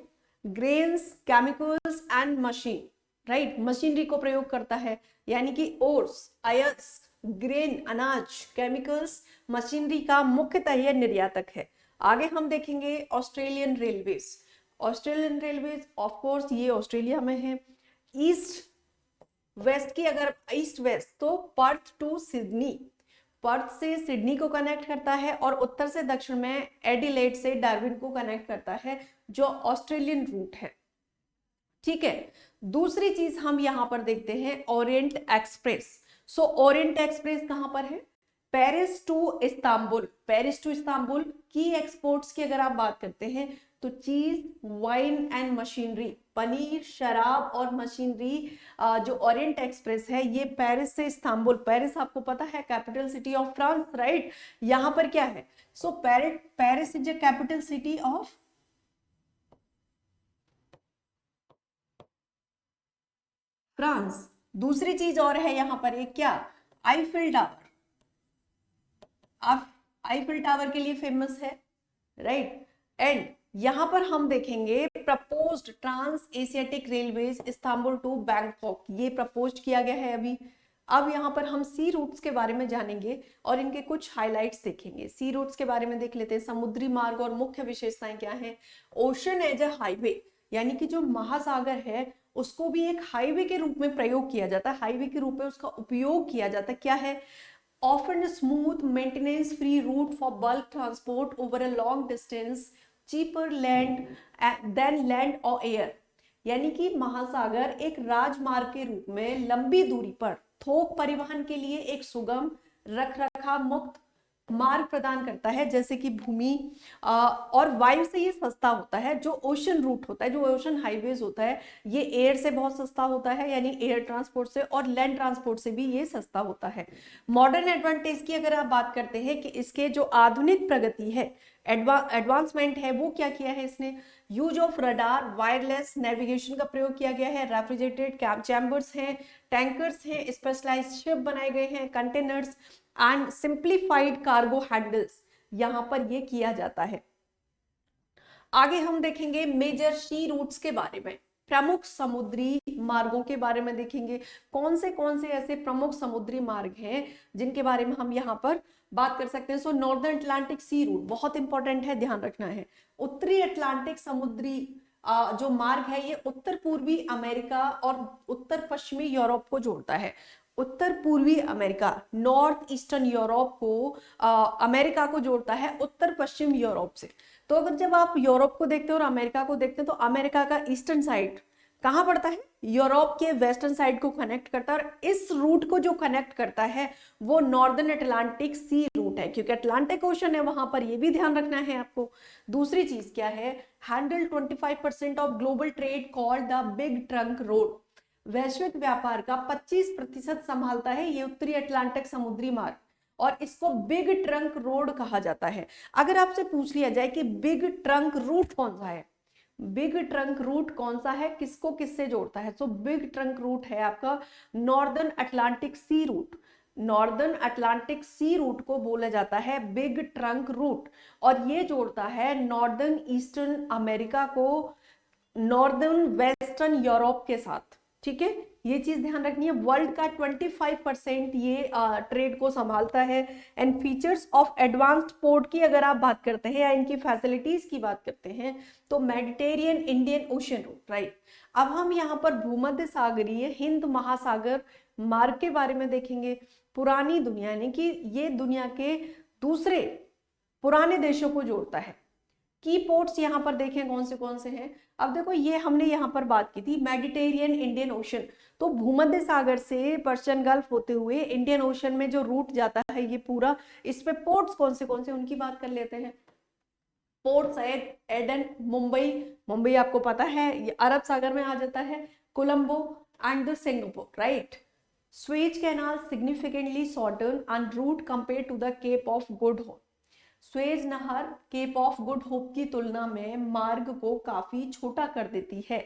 grains, chemicals and machine, right, machinery को प्रयोग करता है, यानी कि ओर्स, आयर्स, ग्रेन, अनाज, केमिकल्स, मशीनरी का मुख्यतः यह निर्यातक है। आगे हम देखेंगे Australian railways. Australian railways of course ये ऑस्ट्रेलिया में है। ईस्ट वेस्ट की अगर ईस्ट वेस्ट तो पर्थ टू सिडनी, पर्थ से सिडनी को कनेक्ट करता है, और उत्तर से दक्षिण में एडिलेड से डार्विन को कनेक्ट करता है, जो ऑस्ट्रेलियन रूट है। ठीक है, दूसरी चीज हम यहां पर देखते हैं Orient Express. So Orient Express कहां पर है? Paris to Istanbul. Paris to Istanbul की एक्सपोर्ट्स की अगर आप बात करते हैं तो चीज, वाइन एंड मशीनरी, पनीर, शराब और मशीनरी, जो ओरिएंट एक्सप्रेस है ये पेरिस से इस्तांबुल, पेरिस आपको पता है capital city of France, right, यहां पर क्या है? So Paris is the capital city of France. दूसरी चीज और है यहां पर एक, क्या? Eiffel Tower. आप आईफिल टावर के लिए फेमस है, राइट। एंड यहां पर हम देखेंगे proposed trans Asiatic railways Istanbul to Bangkok, ये प्रपोज किया गया है अभी। अब यहाँ पर हम सी रूट्स के बारे में जानेंगे और इनके कुछ हाइलाइट्स देखेंगे। सी रूट्स के बारे में देख लेते हैं। समुद्री मार्ग और मुख्य विशेषताएं क्या हैं? ओशन एज अ हाईवे, यानी कि जो महासागर है उसको भी एक हाईवे के रूप में प्रयोग किया जाता है, हाईवे के रूप में उसका उपयोग किया जाता है। क्या है? often smooth maintenance free route for bulk transport over a long distance, cheaper land than land or air, यानी कि महासागर एक राजमार्ग के रूप में लंबी दूरी पर थोक परिवहन के लिए एक सुगम, रखरखाव मुक्त मार्ग प्रदान करता है, जैसे कि भूमि और वायु से ये सस्ता होता है। जो ओशन रूट होता है, जो ओशन हाईवेज होता है, ये एयर से बहुत सस्ता होता है, यानी एयर ट्रांसपोर्ट से, और लैंड ट्रांसपोर्ट से भी ये सस्ता होता है। मॉडर्न एडवांटेज की अगर आप बात करते हैं कि इसके जो आधुनिक प्रगति है, एडवांसमेंट है, वो क्या किया है इसने? Use of radar, wireless navigation का प्रयोग किया गया है, रेफ्रिजरेटेड चैम्बर्स हैं, टैंकर्स हैं, स्पेशलाइज्ड शिप बनाए गए हैं, containers and simplified cargo handles, यहां पर ये किया जाता है। आगे हम देखेंगे मेजर सी रूट्स के बारे में, प्रमुख समुद्री मार्गों के बारे में देखेंगे। कौन से ऐसे प्रमुख समुद्री मार्ग हैं जिनके बारे में हम यहाँ पर बात कर सकते हैं। सो नॉर्दर्न अटलांटिक सी रूट बहुत इंपॉर्टेंट है, ध्यान रखना है। उत्तरी अटलांटिक समुद्री जो मार्ग है ये उत्तर पूर्वी अमेरिका और उत्तर पश्चिमी यूरोप को जोड़ता है। उत्तर पूर्वी अमेरिका, नॉर्थ ईस्टर्न यूरोप को अमेरिका को जोड़ता है उत्तर पश्चिम यूरोप से। तो अगर जब आप यूरोप को देखते हैं और अमेरिका को देखते हैं तो अमेरिका का ईस्टर्न साइड कहाँ पड़ता है? यूरोप के वेस्टर्न साइड को कनेक्ट करता है, और इस रूट को जो कनेक्ट करता है वो नॉर्दर्न अटलांटिक सी रूट है, क्योंकि अटलांटिक ओशन है वहां पर, ये भी ध्यान रखना है आपको। दूसरी चीज क्या है? Handle 25% of global trade called the big trunk road, वैश्विक व्यापार का 25% संभालता है ये उत्तरी अटलांटिक समुद्री मार्ग, और इसको बिग ट्रंक रोड कहा जाता है। अगर आपसे पूछ लिया जाए कि बिग ट्रंक रूट कौन सा है, बिग ट्रंक रूट कौन सा है, किसको किससे जोड़ता है, तो बिग ट्रंक रूट है आपका northern Atlantic sea route. Northern Atlantic sea route को बोला जाता है बिग ट्रंक रूट, और ये जोड़ता है नॉर्दर्न ईस्टर्न अमेरिका को नॉर्दर्न वेस्टर्न यूरोप के साथ। ठीक है, ये चीज ध्यान रखनी है। वर्ल्ड का 25% ये ट्रेड को संभालता है। And features of advanced port की अगर आप बात करते हैं या इनकी फैसिलिटीज की बात करते हैं तो Mediterranean Indian Ocean route, right. अब हम यहाँ पर भूमध्य सागरीय हिंद महासागर मार्ग के बारे में देखेंगे। पुरानी दुनिया, यानी कि ये दुनिया के दूसरे पुराने देशों को जोड़ता है। की पोर्ट्स यहाँ पर देखें कौन से हैं। अब देखो ये हमने यहाँ पर बात की थी मेडिटेरियन इंडियन ओशन, तो भूमध्य सागर से पर्शियन गल्फ होते हुए इंडियन ओशन में जो रूट जाता है ये पूरा, इस पे पोर्ट्स कौन से उनकी बात कर लेते हैं। पोर्ट्स है एडन, मुंबई, मुंबई आपको पता है ये अरब सागर में आ जाता है, Colombo and the Singapore, right. Suez canal significantly shorten and route compare to the Cape of Good Hope. Suez नहर केप ऑफ गुड होप की तुलना में मार्ग को काफी छोटा कर देती है।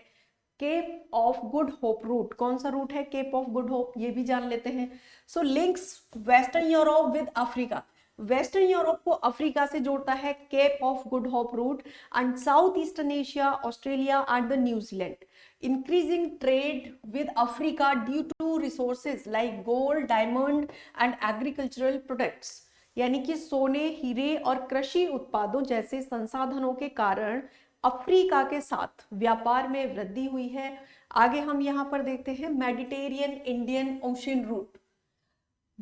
Cape of Good Hope route, कौन सा रूट है केप ऑफ गुड होप, ये भी जान लेते हैं। So links western Europe with Africa, western Europe को अफ्रीका से जोड़ता है Cape of Good Hope route, and south eastern Asia, Australia and the New Zealand. Increasing trade with Africa due to resources like gold, diamond and agricultural products, यानी कि सोने, हीरे और कृषि उत्पादों जैसे संसाधनों के कारण अफ्रीका के साथ व्यापार में वृद्धि हुई है। आगे हम यहाँ पर देखते हैं मेडिटेरियन इंडियन ओशन रूट,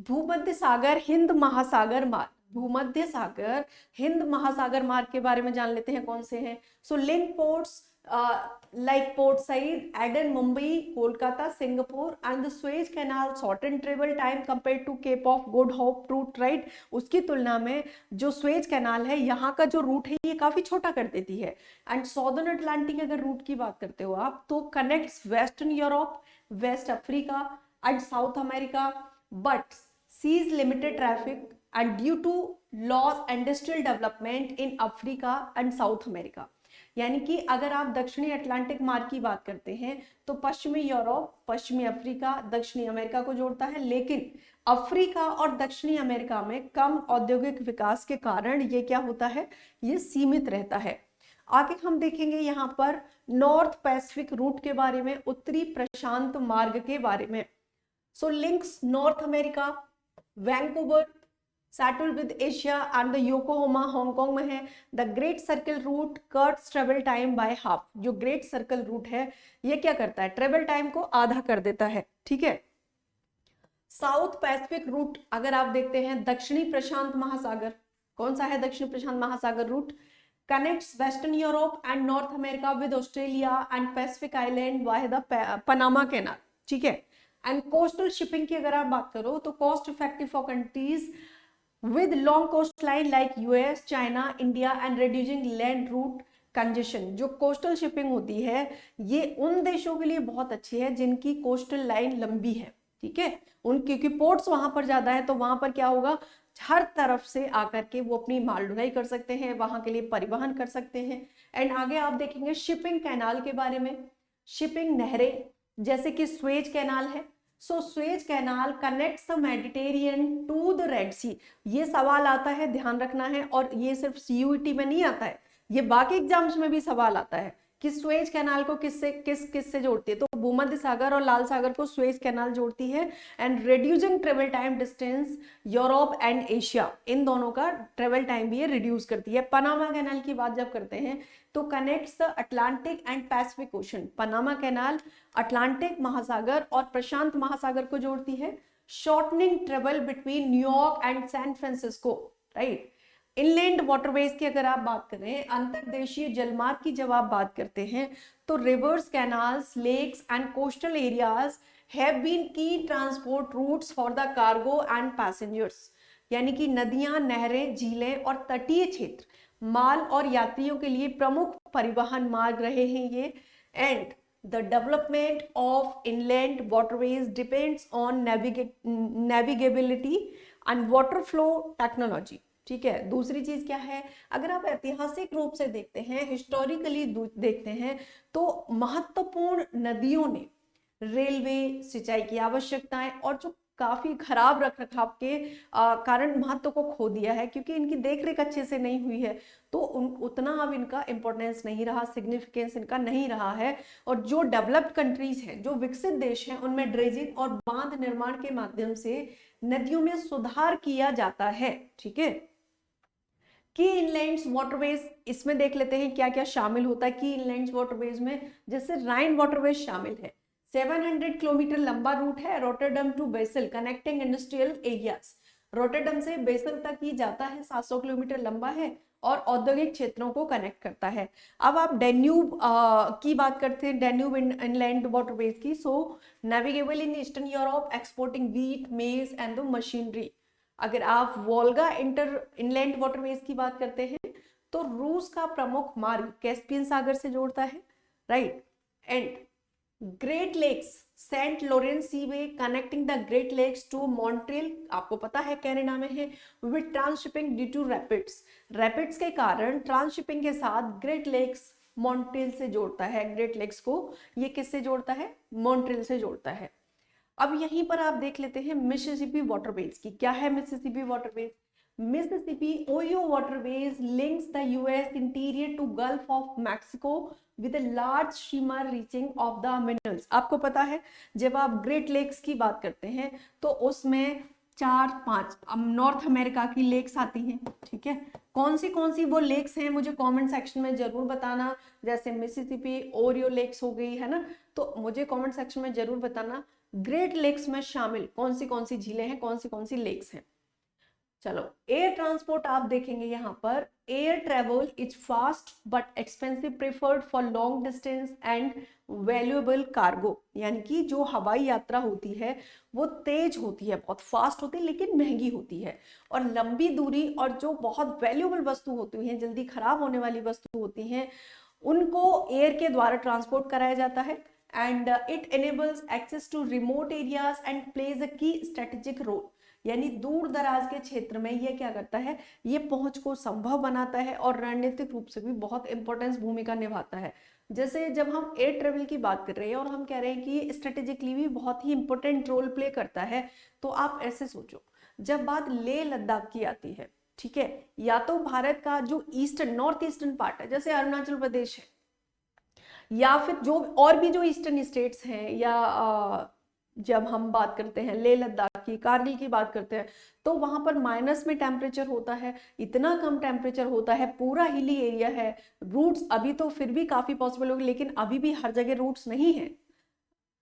भूमध्य सागर हिंद महासागर मार्ग, भूमध्य सागर हिंद महासागर मार्ग के बारे में जान लेते हैं कौन से हैं। So link ports like Port Said Aden, Mumbai, Kolkata, Singapore and the Suez canal shorten travel time compare to Cape of Good Hope route, right. उसकी तुलना में जो स्वेज कैनाल है यहाँ का जो रूट है ये काफी छोटा कर देती है। एंड सॉदर्न अटलांटिक अगर रूट की बात करते हो आप तो connects western Europe, West Africa and South America, but sees limited traffic and due to loss industrial development in Africa and South America। यानी कि अगर आप दक्षिणी अटलांटिक मार्ग की बात करते हैं तो पश्चिमी यूरोप, पश्चिमी अफ्रीका, दक्षिणी अमेरिका को जोड़ता है, लेकिन अफ्रीका और दक्षिणी अमेरिका में कम औद्योगिक विकास के कारण ये क्या होता है, ये सीमित रहता है। आगे हम देखेंगे यहाँ पर नॉर्थ पैसिफिक रूट के बारे में, उत्तरी प्रशांत मार्ग के बारे में। So links North America, Vancouver Seattle with Asia and the Yokohama Hong Kong में है। The great circle route cuts travel time by half, जो ग्रेट सर्कल रूट है ये क्या करता है, ट्रेवल टाइम को आधा कर देता है, ठीक है। साउथ पैसिफिक रूट अगर आप देखते हैं, दक्षिणी प्रशांत महासागर, कौन सा है दक्षिणी प्रशांत महासागर route, connects western Europe and North America with Australia and Pacific island via the Panama canal, ठीक है। एंड कोस्टल शिपिंग की अगर आप बात करो तो cost effective for countries with long coast line like US, China, India and reducing land route congestion. जो coastal shipping होती है ये उन देशों के लिए बहुत अच्छी है जिनकी कोस्टल लाइन लंबी है, ठीक है, उन क्योंकि पोर्ट्स वहां पर ज्यादा है तो वहां पर क्या होगा, हर तरफ से आकर के वो अपनी माल ढुलाई कर सकते हैं, वहां के लिए परिवहन कर सकते हैं। एंड आगे आप देखेंगे शिपिंग कैनाल के बारे में, शिपिंग नहरें जैसे कि स्वेज कैनाल है। So Suez Canal connects the Mediterranean to the Red Sea. ये सवाल आता है, ध्यान रखना है, और ये सिर्फ सीयूईटी में नहीं आता है, ये बाकी एग्जाम्स में भी सवाल आता है कि स्वेज कैनाल को किस से जोड़ती है, तो भूमध्य सागर और लाल सागर को स्वेज कैनाल जोड़ती है। And reducing travel time distance Europe and Asia, इन दोनों का ट्रेवल टाइम भी ये रिड्यूस करती है। पनामा कैनाल की बात जब करते हैं तो connects the Atlantic and Pacific ocean, Panama canal Atlantic महासागर और प्रशांत महासागर को जोड़ती है। Shortening travel between New York and San Francisco, right. Inland waterways की अगर आप बात करें, अंतर्देशीय जलमार्ग की जब आप बात करते हैं तो rivers, canals, lakes and coastal areas have been key transport routes for the cargo and passengers, यानी कि नदियां, नहरें, झीलें और तटीय क्षेत्र माल और यात्रियों के लिए प्रमुख परिवहन मार्ग रहे हैं ये। And the development of inland waterways depends on navigability and water flow technology, ठीक है। दूसरी चीज क्या है, अगर आप ऐतिहासिक रूप से देखते हैं, हिस्टोरिकली देखते हैं तो महत्वपूर्ण नदियों ने रेलवे, सिंचाई की आवश्यकताएं और जो काफी खराब रखरखाव के कारण महत्व को खो दिया है, क्योंकि इनकी देखरेख अच्छे से नहीं हुई है तो उतना अब इनका इंपॉर्टेंस नहीं रहा, सिग्निफिकेंस इनका नहीं रहा है। और जो डेवलप्ड कंट्रीज हैं, जो विकसित देश हैं, उनमें ड्रेजिंग और बांध निर्माण के माध्यम से नदियों में सुधार किया जाता है, ठीक है। की इनलैंड्स वाटरवेज, इसमें देख लेते हैं क्या क्या शामिल होता है की इनलैंड्स वाटरवेज में। जैसे राइन वाटरवेज शामिल है, 700 किलोमीटर लंबा रूट है Rotterdam to Basel connecting industrial areas, Rotterdam से बेसल तक ही जाता है, 700 किलोमीटर लंबा है और औद्योगिक क्षेत्रों को कनेक्ट करता है। अब आप डेन्यूब की बात करते हैं, डेन्यूब इनलैंड वाटरवेज की। So navigable in eastern Europe, exporting wheat, maize and the machinery. अगर आप वोल्गा इनलैंड वाटरवेज की बात करते हैं तो रूस का प्रमुख मार्ग कैस्पियन सागर से जोड़ता है, right. And Great Lakes, Saint Lawrence Seaway connecting the Great Lakes to Montreal, आपको पता है कनाडा में है, with transshipping due to rapids. Rapids के कारण ट्रांसशिपिंग के साथ ग्रेट लेक्स मॉन्ट्रियल से जोड़ता है। ग्रेट लेक्स को ये किससे जोड़ता है? मॉन्ट्रियल से जोड़ता है। अब यहीं पर आप देख लेते हैं मिसिसिपी वाटरवेज की। क्या है Mississippi waterways? Mississippi Ohio waterways links the US interior to Gulf of Mexico with a large shimmer reaching of the minerals। आपको पता है जब आप ग्रेट लेक्स की बात करते हैं तो उसमें 4-5 नॉर्थ अमेरिका की लेक्स आती हैं, ठीक है। कौन सी वो लेक्स हैं मुझे कमेंट सेक्शन में जरूर बताना। जैसे मिसिसिपी ओरियो लेक्स हो गई है ना, तो मुझे कमेंट सेक्शन में जरूर बताना ग्रेट लेक्स में शामिल कौन सी झीलें हैं, कौन सी लेक्स हैं। चलो, एयर ट्रांसपोर्ट आप देखेंगे यहाँ पर, air travel is fast but expensive, preferred for long distance and valuable cargo. यानी कि जो हवाई यात्रा होती है वो तेज होती है, बहुत फास्ट होती है, लेकिन महंगी होती है। और लंबी दूरी और जो बहुत वैल्यूएबल वस्तु होती हैं, जल्दी खराब होने वाली वस्तु होती हैं, उनको एयर के द्वारा ट्रांसपोर्ट कराया जाता है। And it enables access to remote areas and plays a key strategic role. यानी दूर दराज के क्षेत्र में ये क्या करता है? ये पहुंच को संभव बनाता है और रणनीतिक रूप से भी बहुत इंपॉर्टेंस भूमिका निभाता है। जैसे जब हम एयर ट्रेवल की बात कर रहे हैं और हम कह रहे हैं कि स्ट्रेटेजिकली भी बहुत ही इंपॉर्टेंट रोल प्ले करता है, तो आप ऐसे सोचो, जब बात लेह लद्दाख की आती है, ठीक है, या तो भारत का जो ईस्टर्न नॉर्थ ईस्टर्न पार्ट है, जैसे अरुणाचल प्रदेश है, या फिर जो और भी जो ईस्टर्न स्टेट्स हैं, या जब हम बात करते हैं लेह लद्दाख की, कारगिल की बात करते हैं, तो वहां पर माइनस में टेम्परेचर होता है, इतना कम टेम्परेचर होता है, पूरा हिली एरिया है। रूट्स अभी तो फिर भी काफी पॉसिबल होगी, लेकिन अभी भी हर जगह रूट्स नहीं है,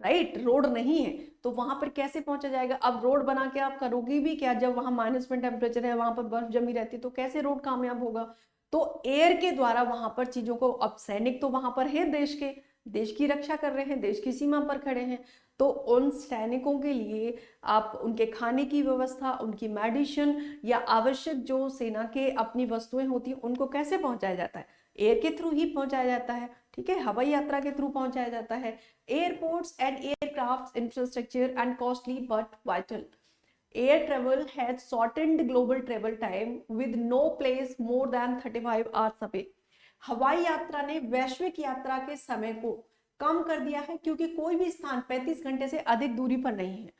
राइट, रोड नहीं है, तो वहां पर कैसे पहुंचा जाएगा? अब रोड बना के आप करोगे भी क्या जब वहां माइनस में टेम्परेचर है, वहां पर बर्फ जमी रहती है, तो कैसे रोड कामयाब होगा? तो एयर के द्वारा वहां पर चीजों को, अब सैनिक तो वहां पर है, देश की रक्षा कर रहे हैं, देश की सीमा पर खड़े हैं, तो उन सैनिकों के लिए आप उनके खाने की व्यवस्था, उनकी मेडिसिन या आवश्यक जो सेना के अपनी वस्तुएं होती हैं, उनको कैसे पहुंचाया जाता है? एयर के थ्रू ही पहुंचाया जाता है, ठीक है, हवाई यात्रा के थ्रू पहुंचाया जाता है। Airports and aircraft infrastructure and costly but vital. Air travel has shortened global travel time with no place more than 35 hours away। हवाई यात्रा ने वैश्विक यात्रा के समय को कम कर दिया है, क्योंकि कोई भी स्थान 35 घंटे से अधिक दूरी पर नहीं है।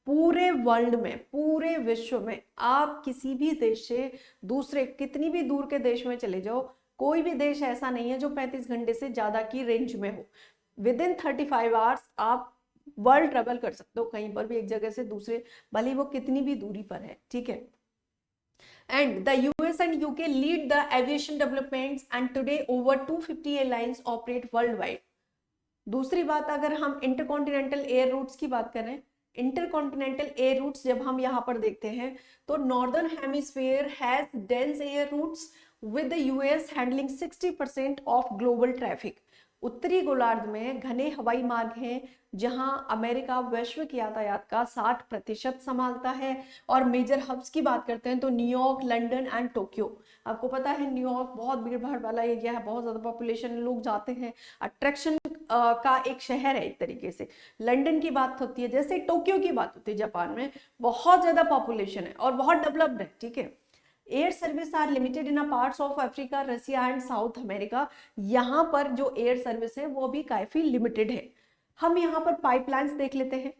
पूरे वर्ल्ड में, पूरे विश्व में आप किसी भी देश से दूसरे कितनी भी दूर के देश में चले जाओ, कोई भी देश ऐसा नहीं है जो 35 घंटे से ज्यादा की रेंज में हो। विद इन 35 आवर्स आप वर्ल्ड ट्रेवल कर सकते हो, कहीं पर भी एक जगह से दूसरे, भले वो कितनी भी दूरी पर है, ठीक है। And the US and UK lead the aviation developments and today over 250 airlines operate world wide. दूसरी बात, अगर हम इंटरकॉन्टिनेंटल एयर रूट्स की बात करें, इंटरकॉन्टिनेंटल एयर रूट्स जब हम यहाँ पर देखते हैं तो northern hemisphere has dense air routes with the US handling 60% of global traffic. उत्तरी गोलार्ध में घने हवाई मार्ग हैं जहां अमेरिका वैश्विक यातायात का 60% संभालता है। और मेजर हब्स की बात करते हैं तो न्यूयॉर्क, लंदन एंड टोक्यो। आपको पता है न्यूयॉर्क बहुत भीड़ भाड़ वाला एरिया है, बहुत ज्यादा पॉपुलेशन, लोग जाते हैं, अट्रैक्शन का एक शहर है एक तरीके से। लंदन की बात होती है, जैसे टोक्यो की बात होती है, जापान में बहुत ज्यादा पॉपुलेशन है और बहुत डेवलप्ड है, ठीक है। Air service are limited in parts of Africa, Russia and South America. यहाँ पर जो एयर सर्विस है वो भी काफी लिमिटेड है। हम यहाँ पर पाइपलाइंस देख लेते हैं।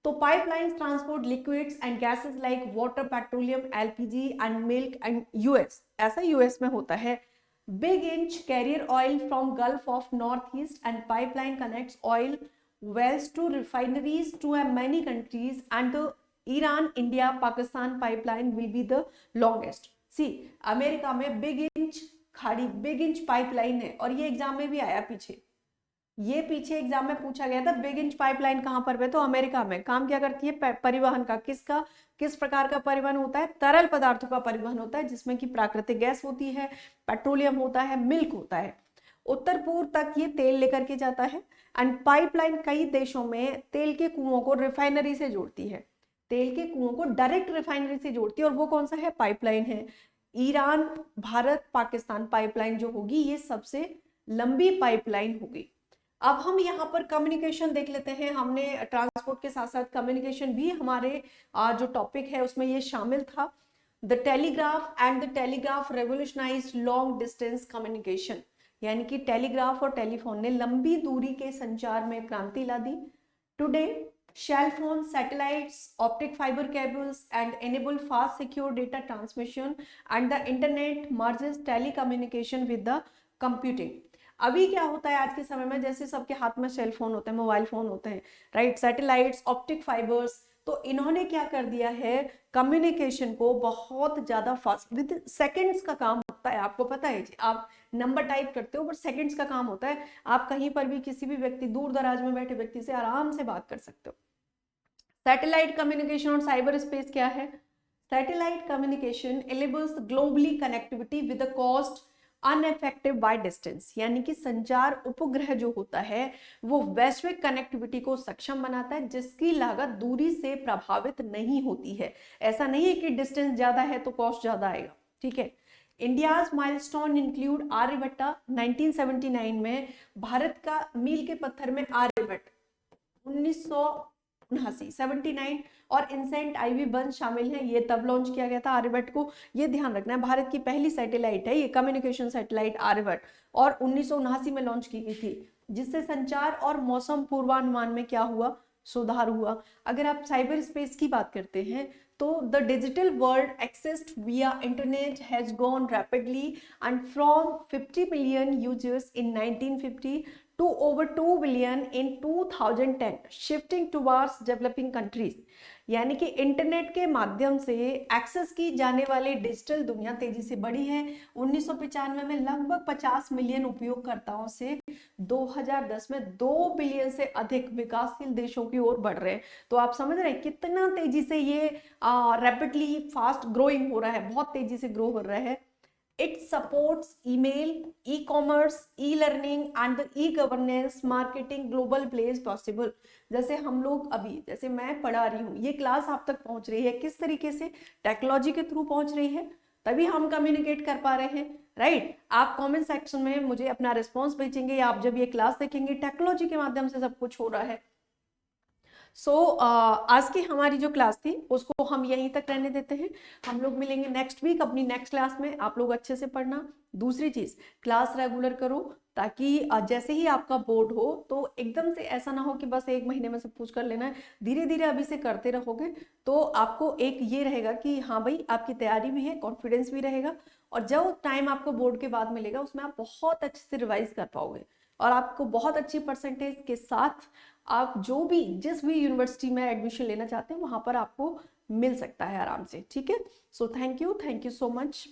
तो pipelines transport liquids and gases like water, petroleum, LPG and milk and US, ऐसा यूएस में होता है। Big inch career oil from gulf of north east and pipeline connects oil wells to refineries to many countries and the Iran India Pakistan pipeline will be the longest। सी America में Big Inch खाड़ी, Big Inch pipeline है, और ये exam में भी आया पीछे, ये पीछे एग्जाम में पूछा गया था। बिग इंच पाइपलाइन कहाँ पर है? तो अमेरिका में। काम क्या करती है? परिवहन का। किसका? किस प्रकार का परिवहन होता है? तरल पदार्थों का परिवहन होता है, जिसमें कि प्राकृतिक गैस होती है, पेट्रोलियम होता है, मिल्क होता है। उत्तर पूर्व तक ये तेल लेकर के जाता है। एंड पाइपलाइन कई देशों में तेल के कुओं को रिफाइनरी से जोड़ती है, तेल के कुओं को डायरेक्ट रिफाइनरी से जोड़ती है, और वो कौन सा है? पाइपलाइन है। ईरान भारत पाकिस्तान पाइपलाइन जो होगी, ये सबसे लंबी पाइपलाइन होगी। अब हम यहाँ पर कम्युनिकेशन देख लेते हैं। हमने ट्रांसपोर्ट के साथ साथ कम्युनिकेशन भी हमारे जो टॉपिक है उसमें ये शामिल था। The telegraph and the telegraph revolutionized long distance communication, यानी कि टेलीग्राफ और टेलीफोन ने लंबी दूरी के संचार में क्रांति ला दी। Today shell phones, satellites, optic fiber cables and enable fast secure data transmission and the internet merges telecommunication with the computing। अभी क्या होता है आज के समय में, जैसे सबके हाथ में सेल फोन होते हैं, मोबाइल फोन होते हैं, राइट, सैटेलाइट्स, ऑप्टिक फाइबर्स, तो इन्होंने क्या कर दिया है, कम्युनिकेशन को बहुत ज्यादा फास्ट, विद सेकंड्स का काम होता है। आपको पता है, आप नंबर टाइप करते हो बट सेकंड्स का काम होता है। आप कहीं पर भी किसी भी व्यक्ति, दूर दराज में बैठे व्यक्ति से आराम से बात कर सकते हो। सैटेलाइट कम्युनिकेशन और साइबर स्पेस क्या है? Satellite communication enables globally connectivity with the cost ineffective by distance, यानी कि संचार उपग्रह जो होता है वो वैश्विक कनेक्टिविटी को सक्षम बनाता है, जिसकी लागत दूरी से प्रभावित नहीं होती है। ऐसा नहीं है कि डिस्टेंस ज्यादा है तो कॉस्ट ज्यादा आएगा, ठीक है। India's milestone include Aryabhatta. 1979 में भारत का मील के पत्थर में आर्यभट्ट, 1979 और इनसेंट आईवी बंद शामिल हैं। ये तब लॉन्च किया गया था आर्यभट्ट को। ये ध्यान रखना है, भारत की पहली सैटेलाइट है ये, कम्युनिकेशन सैटेलाइट आर्यभट्ट, और 1979 में लॉन्च की गई थी, जिससे संचार और मौसम पूर्वानुमान में क्या हुआ? सुधार हुआ। अगर आप साइबर स्पेस की बात करते हैं तो द डिजिटल वर्ल्ड एक्सेस्ड विया internet has gone rapidly and from 50 million users in 1950 to over 2 billion in 2010, shifting towards developing countries। यानी कि इंटरनेट के माध्यम से एक्सेस की जाने वाली डिजिटल दुनिया तेजी से बढ़ी है। 1995 में लगभग 50 मिलियन उपयोगकर्ताओं से 2010 में 2 बिलियन से अधिक विकासशील देशों की ओर बढ़ रहे हैं। तो आप समझ रहे हैं कितना तेजी से ये रैपिडली फास्ट ग्रोइंग हो रहा है, बहुत तेजी से ग्रो हो रहा है। It supports email, e-commerce, e-learning and the e-governance marketing global place possible। जैसे हम लोग अभी, जैसे मैं पढ़ा रही हूँ, ये क्लास आप तक पहुंच रही है किस तरीके से? टेक्नोलॉजी के थ्रू पहुंच रही है, तभी हम कम्युनिकेट कर पा रहे हैं, राइट। आप कमेंट सेक्शन में मुझे अपना रिस्पॉन्स भेजेंगे, या आप जब ये क्लास देखेंगे, टेक्नोलॉजी के माध्यम से सब कुछ हो रहा है। आज की हमारी जो क्लास थी उसको हम यहीं तक रहने देते हैं। हम लोग मिलेंगे नेक्स्ट वीक अपनी नेक्स्ट क्लास में। आप लोग अच्छे से पढ़ना। दूसरी चीज, क्लास रेगुलर करो, ताकि जैसे ही आपका बोर्ड हो तो एकदम से ऐसा ना हो कि बस एक महीने में सब कुछ कर लेना है। धीरे धीरे अभी से करते रहोगे तो आपको एक ये रहेगा कि हाँ भाई, आपकी तैयारी भी है, कॉन्फिडेंस भी रहेगा, और जो टाइम आपको बोर्ड के बाद मिलेगा उसमें आप बहुत अच्छे से रिवाइज कर पाओगे, और आपको बहुत अच्छी परसेंटेज के साथ आप जो भी, जिस भी यूनिवर्सिटी में एडमिशन लेना चाहते हैं वहां पर आपको मिल सकता है आराम से, ठीक है। So thank you so much.